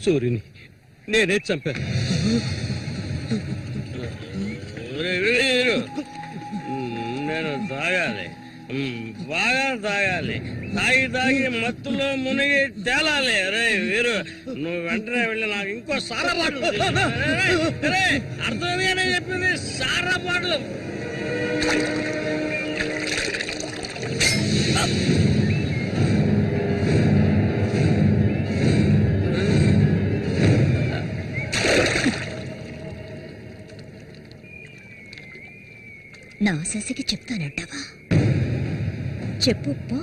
సూర్యుని నేనే చంపాను. నేను తాగాలి, బాగా తాగాలి. తాగి తాగి మత్తులో మునిగి తేలాలి. అరే వీరు, నువ్వు వెంటనే వెళ్ళి నాకు ఇంకో సారా బాటలు అర్థమేనే చెప్పింది. సారా బాటలు నా శశికి చెప్తానంటావా? చెప్పు పో.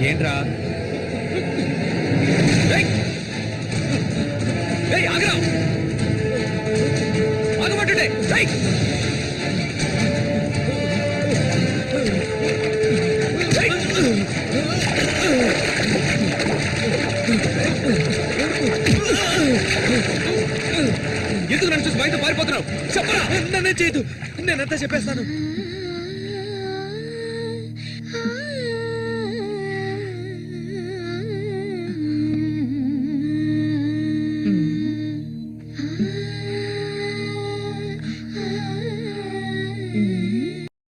ఏంట్రా ఆగమంటుంటే ఎందుకు నన్ను చూసి బయట పారిపోతున్నావు? చెప్పరా. నన్నే చేయదు, నేనంతా చెప్పేస్తాను.